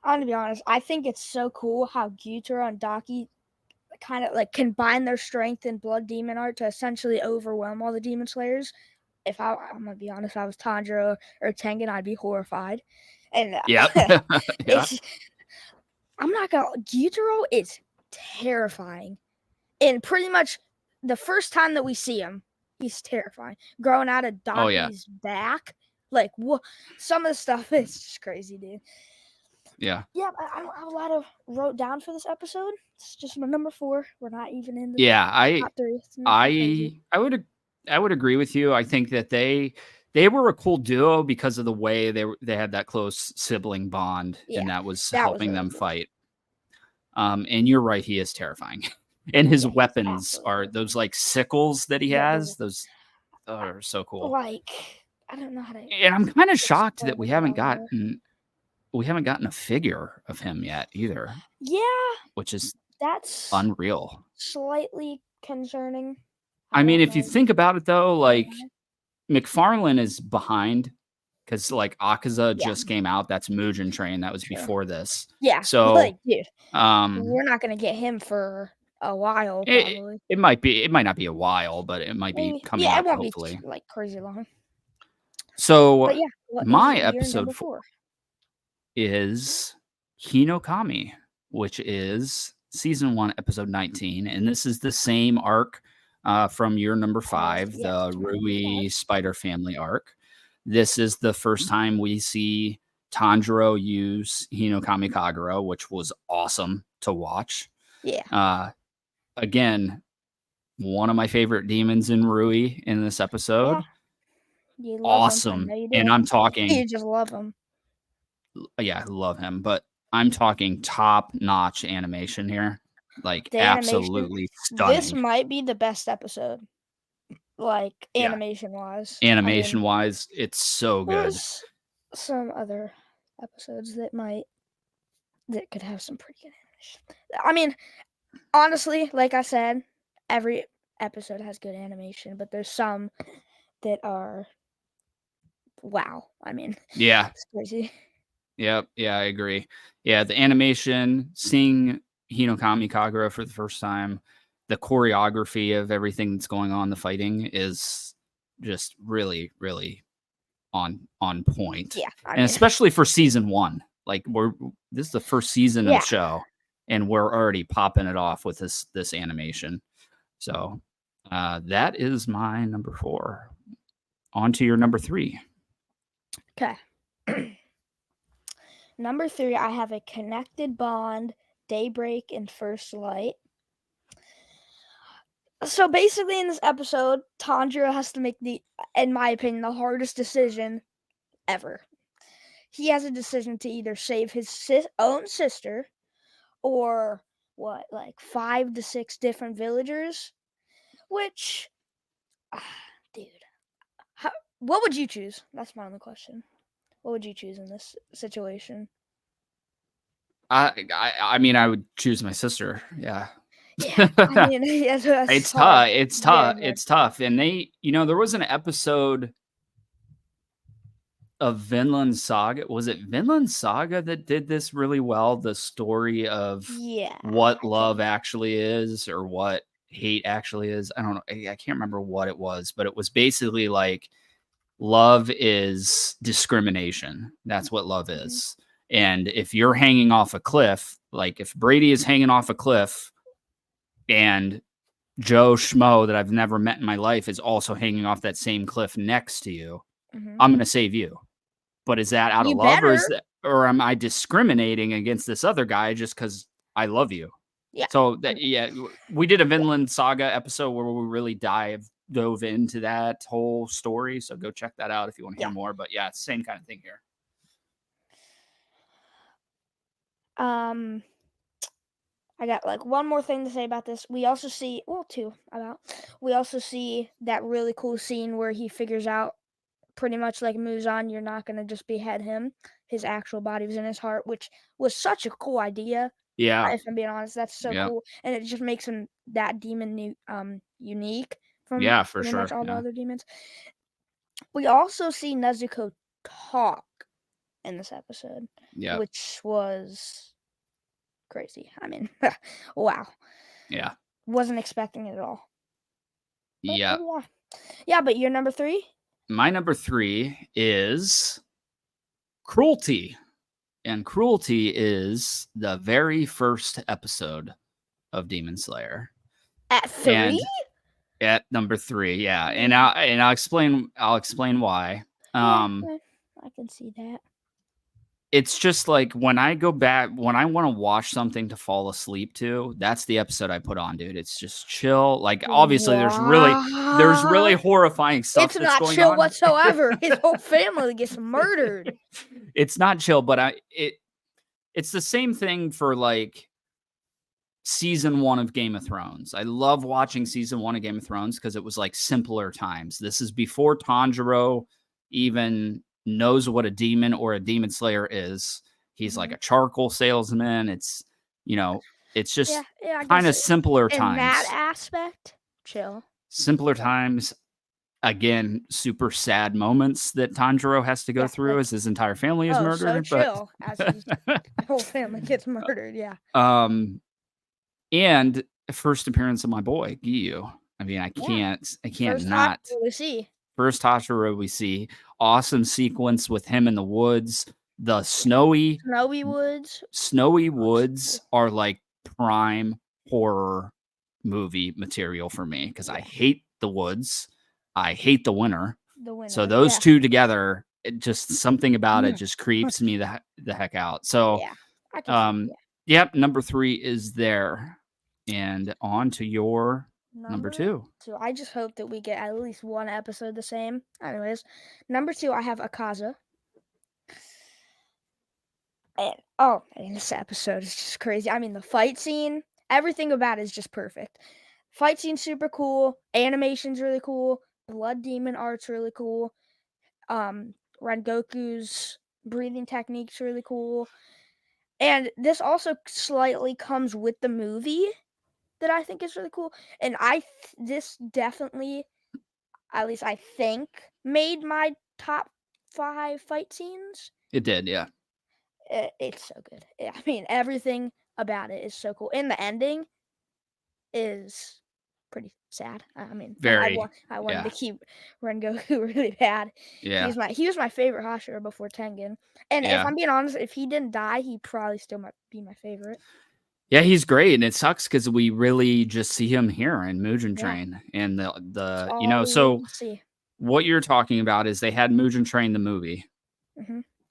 I'm gonna be honest. I think it's so cool how Gyutaro and Daki kind of like combine their strength in Blood Demon art to essentially overwhelm all the Demon Slayers. I'm gonna be honest, if I was Tanjiro or Tengen, I'd be horrified. And I'm not gonna. Gyutaro is terrifying, and pretty much the first time that we see him, he's terrifying. Growing out of Daki's back, like what? Some of the stuff is just crazy, dude. Yeah. Yeah, I don't have a lot of wrote down for this episode. It's just my number 4. We're not even in the top 3. I would agree with you. I think that they were a cool duo because of the way they had that close sibling bond, and that was helping them fight. And you're right, he is terrifying. And his weapons are those like sickles that he has. Those are so cool. Like, I don't know how to. And I'm kind of shocked that we haven't gotten a figure of him yet either. Yeah, which is that's unreal. Slightly concerning. I mean, if you think about it though, like McFarlane is behind because like Akaza Yeah. just came out. That's Mugen Train. That was True. before this. Yeah. So Like, dude, um, we're not gonna get him for a while, it, probably. it might not be a while, but it might be Maybe. coming Yeah, it up won't be hopefully. like crazy long. So But yeah, what is my your episode number 4? is Hinokami, which is season 1, episode 19, and this is the same arc from year number 5, Yeah, the it's my number 5. Rui Spider Family arc. This is the first time we see Tanjiro use Hinokami Kagura, which was awesome to watch. Yeah. Again, one of my favorite demons in Rui in this episode. Yeah. You love him. I Awesome. know you And do. I'm talking, You just love him. yeah, I love him, but I'm talking top-notch animation here. Like, The animation. absolutely This stunning. might be the best episode, like Yeah. animation-wise. Animation-wise, it's so good. There's some other episodes that could have some pretty good animation. I mean, honestly, like I said, every episode has good animation, but there's some that are wow. I mean, Yeah. it's crazy. Yep. Yeah, I agree. Yeah, the animation, seeing Hinokami Kagura for the first time, the choreography of everything that's going on, the fighting is just really, really on point. Yeah, I And mean, especially for season 1. Like this is the first season of Yeah. the show, and we're already popping it off with this animation. So that is my number 4. On to your number 3. okay. Number 3, I have a Connected Bond, Daybreak, and First Light. So basically, in this episode, Tanjiro has to make in my opinion, the hardest decision ever. He has a decision to either save his own sister or like 5 to 6 different villagers. Which, dude, what would you choose? That's my only question. What would you choose in this situation? I mean, I would choose my sister. Yeah. Yeah, I mean, It's tough. hard. It's Very tough. hard. It's tough. And there was an episode of Vinland Saga. Was it Vinland Saga that did this really well? The story of what love actually is, or what hate actually is. I don't know. I can't remember what it was, but it was basically like love is discrimination. That's what love is. And if you're hanging off a cliff, like if Brady is hanging off a cliff and Joe Schmo that I've never met in my life is also hanging off that same cliff next to you, I'm going to save you. But is that out of love, or am I discriminating against this other guy just because I love you? Yeah. So we did a Vinland Saga episode where we really dove into that whole story. So go check that out if you want to hear more. But yeah, it's the same kind of thing here. I got like one more thing to say about this. We also see, we also see that really cool scene where he figures out pretty much like moves on. You're not going to just behead him. His actual body was in his heart, which was such a cool idea. Yeah. If I'm being honest, that's so cool. And it just makes him that demon unique from for pretty sure. much all the other demons. We also see Nezuko talk in this episode, which was crazy. I mean, wow. Yeah. Wasn't expecting it at all. Yeah. Yeah, but your number 3? My number 3 is Cruelty. And Cruelty is the very first episode of Demon Slayer. At 3? At number 3, yeah. And I'll explain why. I can see that. It's just like when I go back, when I want to watch something to fall asleep to, that's the episode I put on, dude. It's just chill. Like obviously there's really horrifying stuff. It's not chill whatsoever. His whole family gets murdered. It's not chill, but it's the same thing for like season 1 of Game of Thrones. I love watching season 1 of Game of Thrones because it was like simpler times. This is before Tanjiro even knows what a demon or a demon slayer is. He's like a charcoal salesman. It's it's just kind of simpler times. In that aspect, chill. Simpler times. again, super sad moments that Tanjiro has to go Yeah, through like, as his entire family is oh, so murdered. But chill as his whole family gets murdered. Yeah. and first appearance of my boy Giyu. I mean, I Yeah. can't First time not. we see. First Hashira we see. Awesome sequence with him in the woods. The snowy Snowy woods Woods. are like prime horror movie material for me because I hate the woods. I hate the winter. The winner. So those yeah. two together, it just something about it just creeps me the heck out. So Yeah. I can see, yep, number 3 is there. And on to your number 2. So I just hope that we get at least one episode the same. Anyways, number 2, I have Akaza. And this episode is just crazy. I mean, the fight scene, everything about it is just perfect. Fight scene's super cool. Animation's really cool. Blood Demon art's really cool. Rengoku's breathing technique's really cool. And this also slightly comes with the movie that I think is really cool. And this definitely, at least I think, made my top 5 fight scenes. It did, yeah. It's so good. I mean, everything about it is so cool. And the ending is pretty sad. I mean, Very. I wanted to keep Rengoku really bad. Yeah. He was my favorite Hashira before Tengen. And if I'm being honest, if he didn't die, he probably still might be my favorite. Yeah, he's great, and it sucks because we really just see him here in Mugen Train, and the so what you're talking about is they had Mugen Train the movie,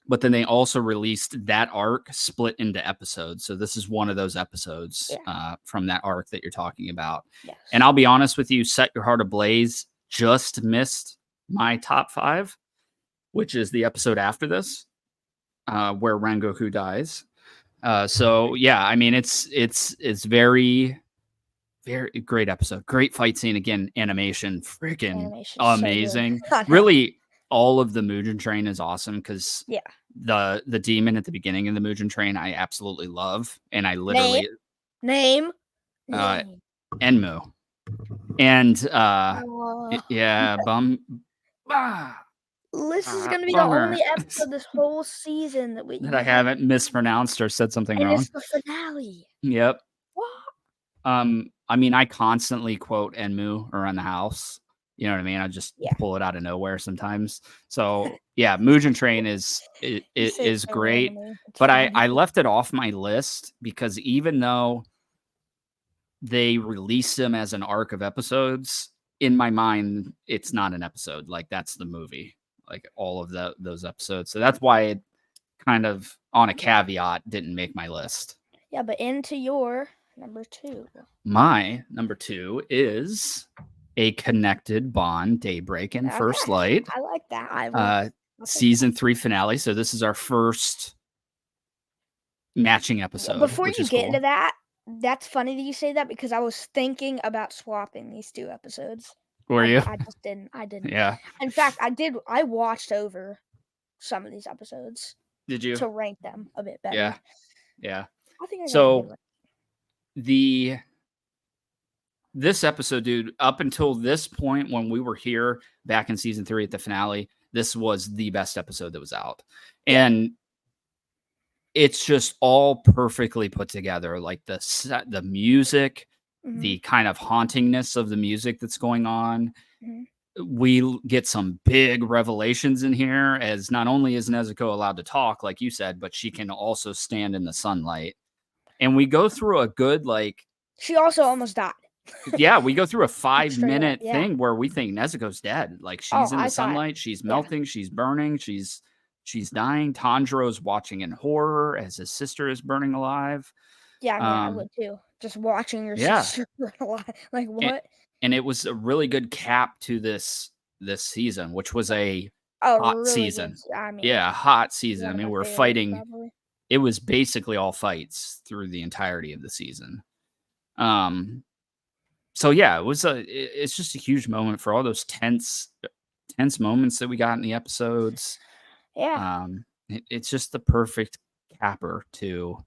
but then they also released that arc split into episodes. So this is one of those episodes from that arc that you're talking about. Yes. And I'll be honest with you, Set Your Heart Ablaze just missed my top 5, which is the episode after this, where Rengoku dies. So yeah, I mean it's very, very great episode. Great fight scene again. Animation freaking amazing. So really, all of the Mugen Train is awesome because the demon at the beginning of the Mugen Train I absolutely love, and I literally name Enmu, and this is going to be the only episode this whole season that I haven't mispronounced or said something wrong. It's the finale. Yep. I mean, I constantly quote Enmu around the house. You know what I mean? I just pull it out of nowhere sometimes. So yeah, Mugen Train is great, but I left it off my list because even though they released them as an arc of episodes, in my mind, it's not an episode. Like that's the movie. Like all of those episodes. So that's why it kind of on a caveat didn't make my list. Yeah, but into your number 2. My number 2 is A Connected Bond Daybreak and First Light. I like that. Season 3 finale. So this is our first matching episode. Before you get into that, that's funny that you say that because I was thinking about swapping these 2 episodes. Were you? I just didn't. I didn't. Yeah. In fact, I did. I watched over some of these episodes. Did you? To rank them a bit better. Yeah. Yeah. I think I so this episode, dude, up until this point when we were here back in season 3 at the finale, this was the best episode that was out. And it's just all perfectly put together. Like the music, the kind of hauntingness of the music that's going on. We get some big revelations in here, as not only is Nezuko allowed to talk, like you said, but she can also stand in the sunlight. And we go through a good, she also almost died. Yeah, we go through a 5-minute thing where we think Nezuko's dead. Like she's in the sunlight, she's melting, she's burning, she's dying. Tanjiro's watching in horror as his sister is burning alive. Yeah, I mean, I would too. Just watching your sister burn alive. Like what? And it was a really good cap to this season, which was a hot really season. Hot season. I mean, we're fighting. Probably. It was basically all fights through the entirety of the season. So yeah, it's just a huge moment for all those tense moments that we got in the episodes. Yeah. It's just the perfect capper to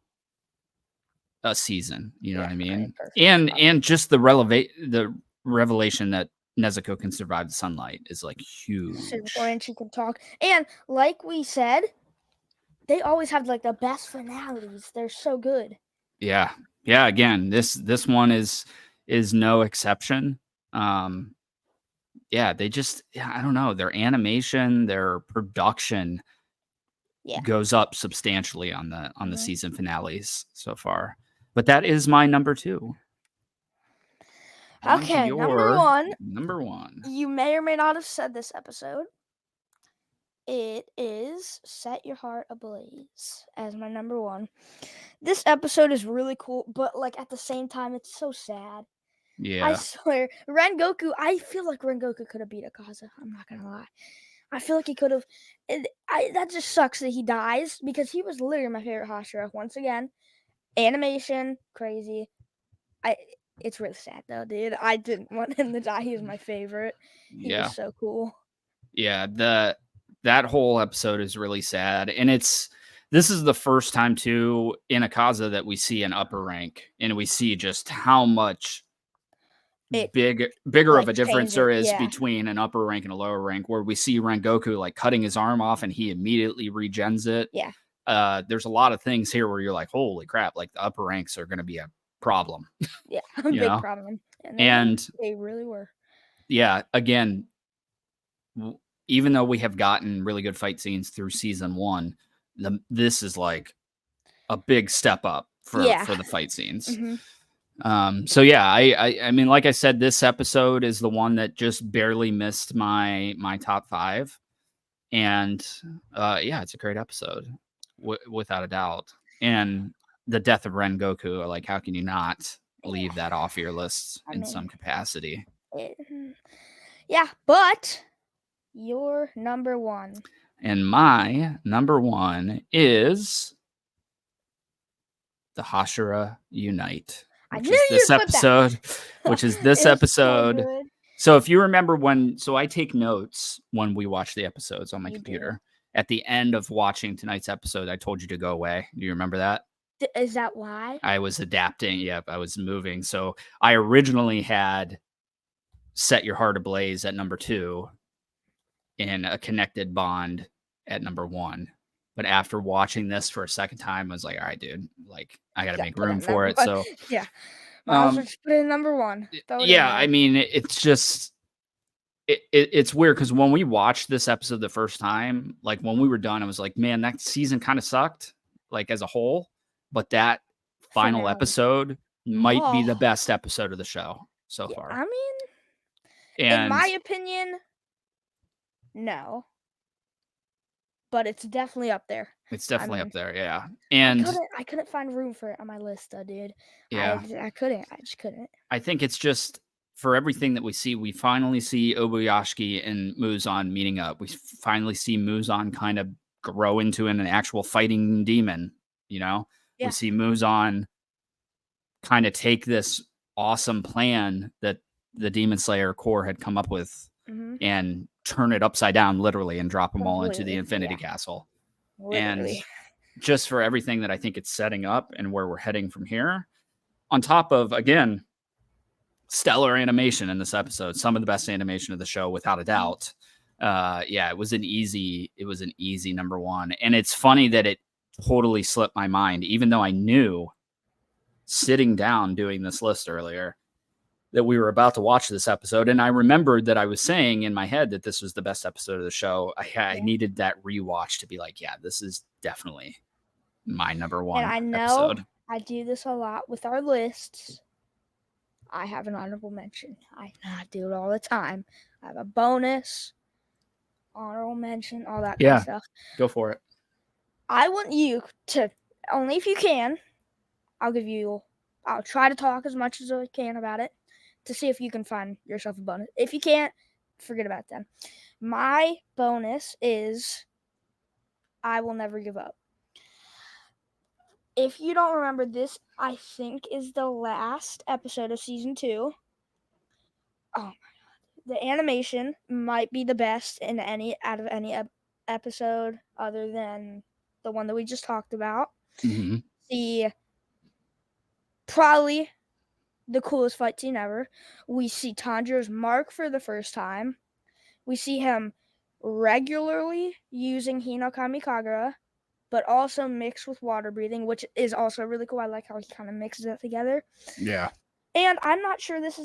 a season. You know what I mean? And just the revelation that Nezuko can survive the sunlight is like huge. And she can talk. And like we said, they always have like the best finales. They're so good. Yeah. Yeah. Again, this one is no exception. Yeah, they just I don't know, their animation, their production goes up substantially on the season finales so far. But that is my number 2. Okay, number one. Number 1. You may or may not have said this episode. It is Set Your Heart Ablaze as my number 1. This episode is really cool, but like at the same time, it's so sad. Yeah. I swear, Rengoku. I feel like Rengoku could have beat Akaza. I'm not gonna lie. I feel like he could have. That just sucks that he dies because he was literally my favorite Hashira. Once again, animation crazy. It's really sad though, dude. I didn't want him to die. He was my favorite. He was so cool. Yeah, that whole episode is really sad, and this is the first time too in Akaza that we see an upper rank, and we see just how much bigger like, of a difference there is between an upper rank and a lower rank, where we see Rengoku like cutting his arm off and he immediately regens it. Yeah. There's a lot of things here where you're like, holy crap, like the upper ranks are going to be a problem. Yeah, a big problem. And they really were. Yeah, again, even though we have gotten really good fight scenes through season 1, this is like a big step up for the fight scenes. So yeah, I mean, like I said, this episode is the one that just barely missed my top 5, and yeah, it's a great episode without a doubt. And the death of Rengoku, like, how can you not leave that off your list in some capacity? Yeah, but your number 1. And my number 1 is the Hashira Unite, which is this episode. So if you remember so I take notes when we watch the episodes on my computer. At the end of watching tonight's episode, I told you to go away. Do you remember that? Is that why? I was adapting. Yep, I was moving. So I originally had Set Your Heart Ablaze at number 2 and A Connected Bond at number 1. But after watching this for a second time, I was like, all right, dude, like, I got to make room for it. 1. So yeah, I'll just put it in number 1. Yeah, I mean, it's just, it's weird because when we watched this episode the first time, like when we were done, I was like, man, that season kind of sucked, like as a whole. But that final episode might be the best episode of the show so far. I mean, in my opinion, no. But it's definitely up there. It's definitely up there, yeah. And I couldn't find room for it on my list, though, dude. Yeah. I couldn't. I just couldn't. I think it's just for everything that we see, we finally see Obuyashiki and Muzan meeting up. We finally see Muzan kind of grow into an actual fighting demon, you know? Yeah. We see Muzan kind of take this awesome plan that the Demon Slayer Corps had come up with and turn it upside down, literally, and drop them all into the Infinity Castle. Literally. And just for everything that I think it's setting up and where we're heading from here, on top of, again, stellar animation in this episode, some of the best animation of the show, without a doubt. Yeah, it was an easy number 1. And it's funny that it totally slipped my mind, even though I knew sitting down doing this list earlier that we were about to watch this episode. And I remembered that I was saying in my head that this was the best episode of the show. I needed that rewatch to be like, yeah, this is definitely my number 1 and I know episode. I do this a lot with our lists. I have an honorable mention. I do it all the time. I have a bonus, honorable mention, all that kind of stuff. Go for it. I want you to, only if you can, I'll try to talk as much as I can about it to see if you can find yourself a bonus. If you can't, forget about them. My bonus is I Will Never Give Up. If you don't remember, this, I think, is the last episode of season 2. Oh my god. The animation might be the best out of any episode other than the one that we just talked about. Mm-hmm. Probably the coolest fight scene ever. We see Tanjiro's mark for the first time. We see him regularly using Hinokami Kagura, but also mixed with water breathing, which is also really cool. I like how he kind of mixes it together. Yeah. And I'm not sure it's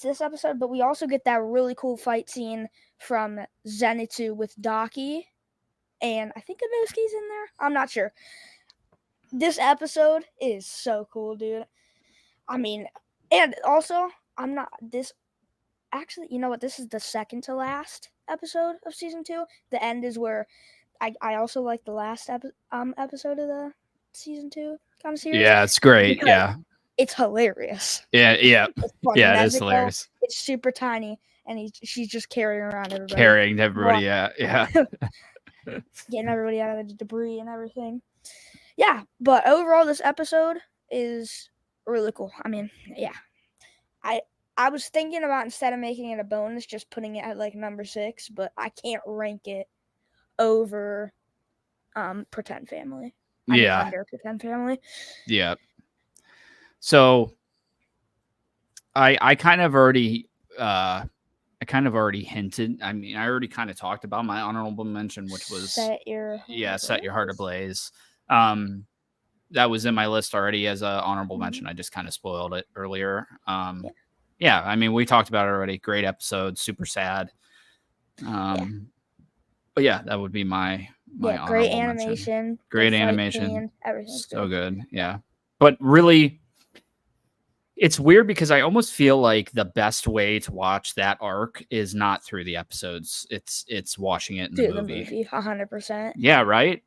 this episode, but we also get that really cool fight scene from Zenitsu with Daki, and I think Inosuke's in there. I'm not sure. This episode is so cool, dude. I mean, and also, I'm not this. Actually, you know what? This is the second to last episode of season 2. The end is where I also like the last episode of the season 2 kind of series. Yeah, it's great. Yeah. It's hilarious. Yeah. It's funny. Yeah, it is Nezuko, hilarious. It's super tiny, and she's just carrying around everybody. Carrying everybody, yeah. Getting everybody out of the debris and everything. Yeah, but overall, this episode is really cool. I mean, yeah. I was thinking about, instead of making it a bonus, just putting it at like number 6, but I can't rank it over Pretend Family. Under Pretend Family. Yeah. So I kind of already hinted. I mean, I already kind of talked about my honorable mention, which was Set Your Heart Ablaze. That was in my list already as an honorable mention. I just kind of spoiled it earlier. Yeah, I mean, we talked about it already. Great episode, super sad. But yeah, that would be my great animation. Mention. Great animation. Everything. So good. Yeah. But really, it's weird because I almost feel like the best way to watch that arc is not through the episodes. It's watching it in the movie. 100%. Yeah, right?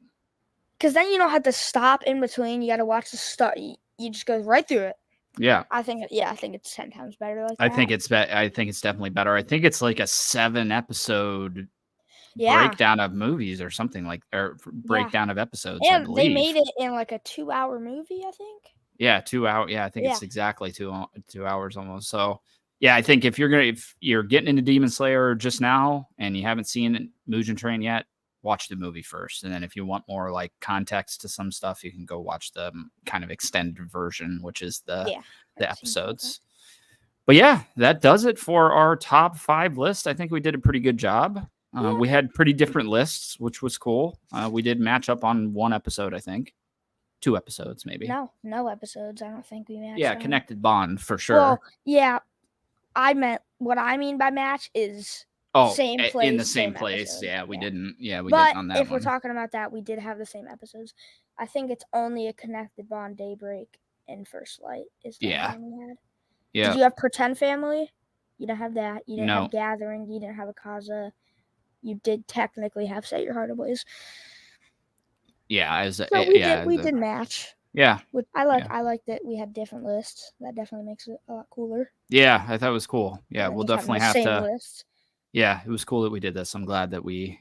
Because then you don't have to stop in between. You got to watch the start. You just go right through it. Yeah. I think it's 10 times better like that. I think it's definitely better. I think it's like a 7 episode breakdown of movies or something breakdown of episodes. And I believe they made it in like a 2-hour movie, I think. Yeah, 2 hours. Yeah, I think it's exactly 2 hours almost. So yeah, I think if you're getting into Demon Slayer just now and you haven't seen Mugen Train yet, watch the movie first. And then if you want more like context to some stuff, you can go watch the kind of extended version, which is the episodes. But yeah, that does it for our top 5 list. I think we did a pretty good job. We had pretty different lists, which was cool. We did match up on 1 episode, I think. 2 episodes, maybe. No episodes. I don't think we matched. Yeah, Connected Bond for sure. Well, yeah. What I mean by match is same place, in the same place. Episode. Yeah, we didn't. Yeah, we didn't on that. If we're talking about that, we did have the same episodes. I think it's only a Connected Bond, Daybreak, and First Light is the one we had. Yeah. Did you have Pretend Family? You didn't have that. You didn't have Gathering. You didn't have Akaza. You did technically have Set Your Heart Ablaze. Yeah, we did match. Yeah, I like that we had different lists. That definitely makes it a lot cooler. Yeah, I thought it was cool. Yeah, we'll definitely have to. List. Yeah, it was cool that we did this. I'm glad that we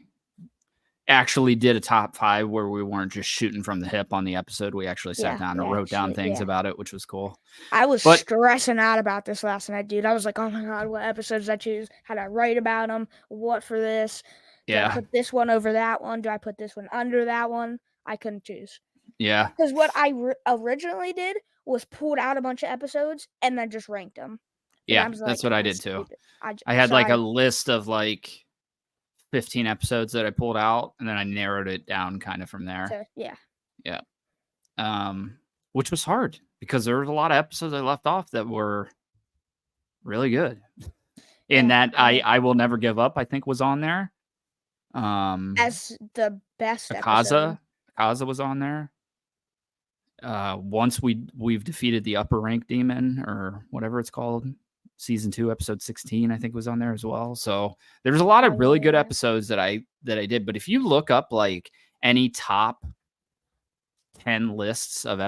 actually did a top 5 where we weren't just shooting from the hip on the episode. We actually sat down and wrote down things about it, which was cool. I was stressing out about this last night, dude. I was like, oh my God, what episodes did I choose? How do I write about them? What for this? Do I put this one over that one? Do I put this one under that one? I couldn't choose. Yeah. Because what I originally did was pulled out a bunch of episodes and then just ranked them. Yeah, that's what I did too. I had like a list of like 15 episodes that I pulled out, and then I narrowed it down kind of from there. So, yeah. Yeah. Which was hard because there was a lot of episodes I left off that were really good. And that I Will Never Give Up, I think, was on there. As the best Akaza was on there. Once we've defeated the upper rank demon or whatever it's called. Season 2, episode 16, I think was on there as well. So there's a lot of really good episodes that I did. But if you look up like any top 10 lists of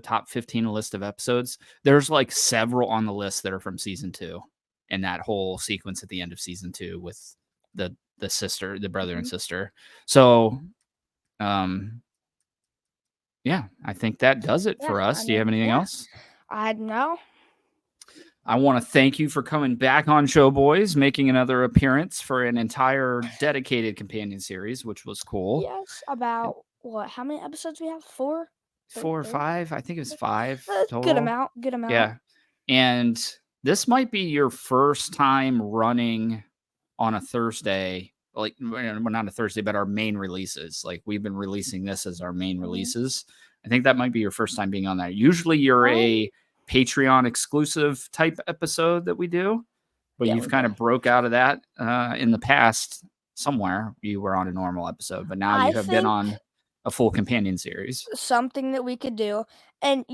top 15 list of episodes, there's like several on the list that are from season 2, and that whole sequence at the end of season 2 with the brother and sister. So, yeah, I think that does it for us. Do you have anything else? No. I want to thank you for coming back on Show Boys, making another appearance for an entire dedicated companion series, which was cool. Yes, about what? How many episodes we have? 4? 4 or 5. I think it was 5 total. Good amount. Good amount. Yeah. And this might be your first time running on a Thursday, like well, not a Thursday, but our main releases. Like we've been releasing this as our main releases. I think that might be your first time being on that. Usually you're a Patreon exclusive type episode that we do, but you've kind of broke out of that in the past somewhere. You were on a normal episode, but now you have been on a full companion series. Something that we could do. And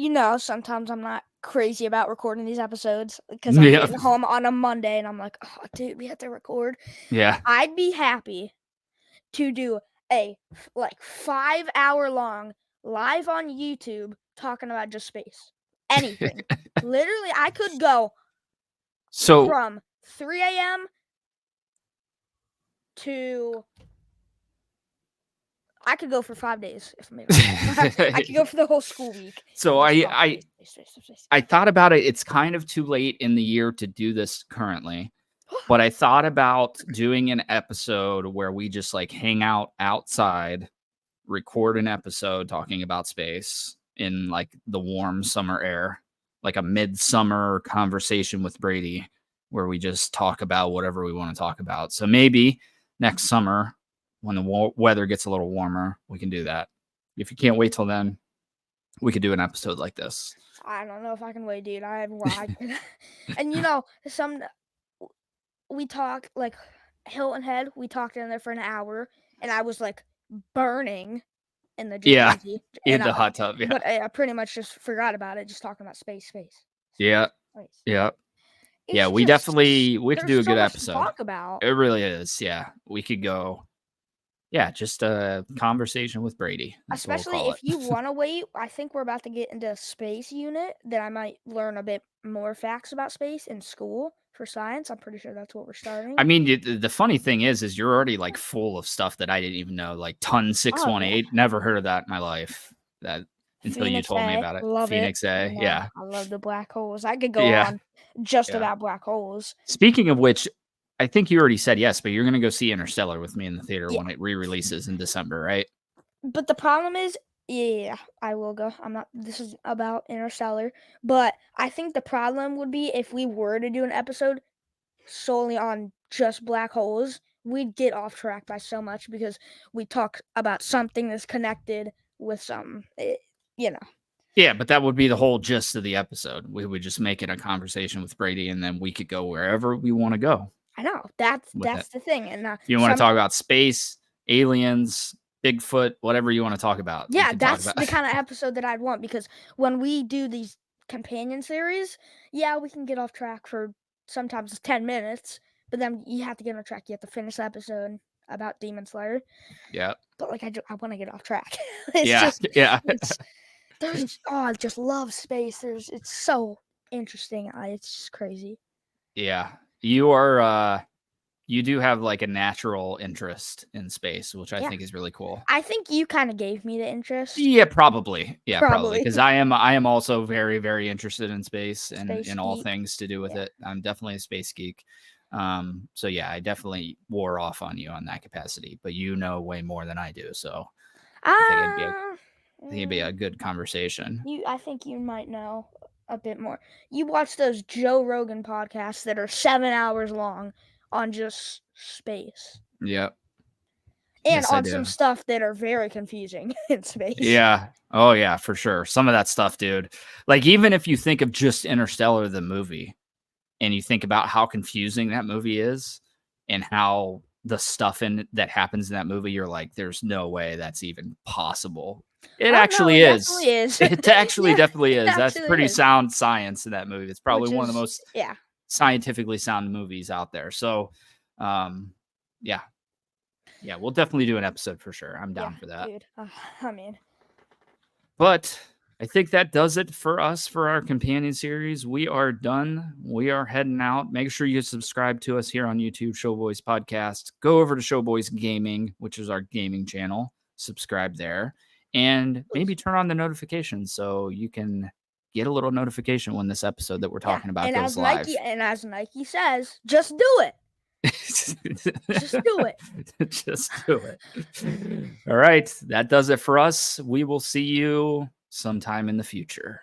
sometimes I'm not crazy about recording these episodes because I'm getting home on a Monday and I'm like, oh dude, we have to record. Yeah. I'd be happy to do a 5-hour long live on YouTube talking about just space. Anything. Literally, I could go from 3 a.m. to I could go for 5 days if I'm I could go for the whole school week. So I thought about it. It's kind of too late in the year to do this currently, but I thought about doing an episode where we just like hang out outside, record an episode talking about space in like the warm summer air, like a midsummer conversation with Brady where we just talk about whatever we want to talk about. So maybe next summer, when the weather gets a little warmer, we can do that. If you can't wait till then, we could do an episode like this. I don't know if I can wait, dude. And we talk like Hilton Head. We talked in there for an hour, and I was like burning in the jacuzzi. In the hot tub. Yeah, but I pretty much just forgot about it, just talking about space. Yeah, yeah. Yeah, we could do a good episode. To talk about. It really is. Yeah, we could go. Yeah, just a conversation with Brady. Especially if you want to wait. I think we're about to get into a space unit that I might learn a bit more facts about space in school for science. I'm pretty sure that's what we're starting. I mean, the funny thing is you're already like full of stuff that I didn't even know, like Ton 618. Never heard of that in my life. That until Phoenix you told me about it. Love Phoenix A. Yeah. I love the black holes. I could go on just about black holes. Speaking of which, I think you already said yes, but you're going to go see Interstellar with me in the theater when it re-releases in December, right? But the problem is, I will go. This is about Interstellar, but I think the problem would be if we were to do an episode solely on just black holes, we'd get off track by so much because we talk about something that's connected with something, Yeah, but that would be the whole gist of the episode. We would just make it a conversation with Brady, and then we could go wherever we want to go. I know that's the thing. And if you want to talk about space, aliens, Bigfoot, whatever you want to talk about. Yeah, that's the kind of episode that I'd want, because when we do these companion series, we can get off track for sometimes 10 minutes, but then you have to get on track. You have to finish the episode about Demon Slayer. Yeah. But like I want to get off track. I just love space. It's so interesting. It's just crazy. Yeah. You are you do have like a natural interest in space, which I think is really cool. I think you kind of gave me the interest. Yeah, probably. Yeah, probably. Because I am also very, very interested in space and in all things to do with it. I'm definitely a space geek. So yeah, I definitely wore off on you on that capacity, but you know way more than I do. So I think it'd be a good conversation. I think you might know a bit more. You watch those Joe Rogan podcasts that are 7 hours long on just space. Yep. And on some stuff that are very confusing in space. Yeah. Oh yeah, for sure. Some of that stuff, dude. Like even if you think of just Interstellar, the movie, and you think about how confusing that movie is and how the stuff that happens in that movie, you're like, there's no way that's even possible. It actually is. It actually definitely is. That's pretty sound science in that movie. It's probably one of the most scientifically sound movies out there. So, yeah, we'll definitely do an episode for sure. I'm down for that. Dude. But I think that does it for us for our companion series. We are done. We are heading out. Make sure you subscribe to us here on YouTube, Showboys Podcast. Go over to Showboys Gaming, which is our gaming channel. Subscribe there. And maybe turn on the notifications so you can get a little notification when this episode that we're talking about goes live. As Nike says, just do it. Just do it. Just do it. All right. That does it for us. We will see you sometime in the future.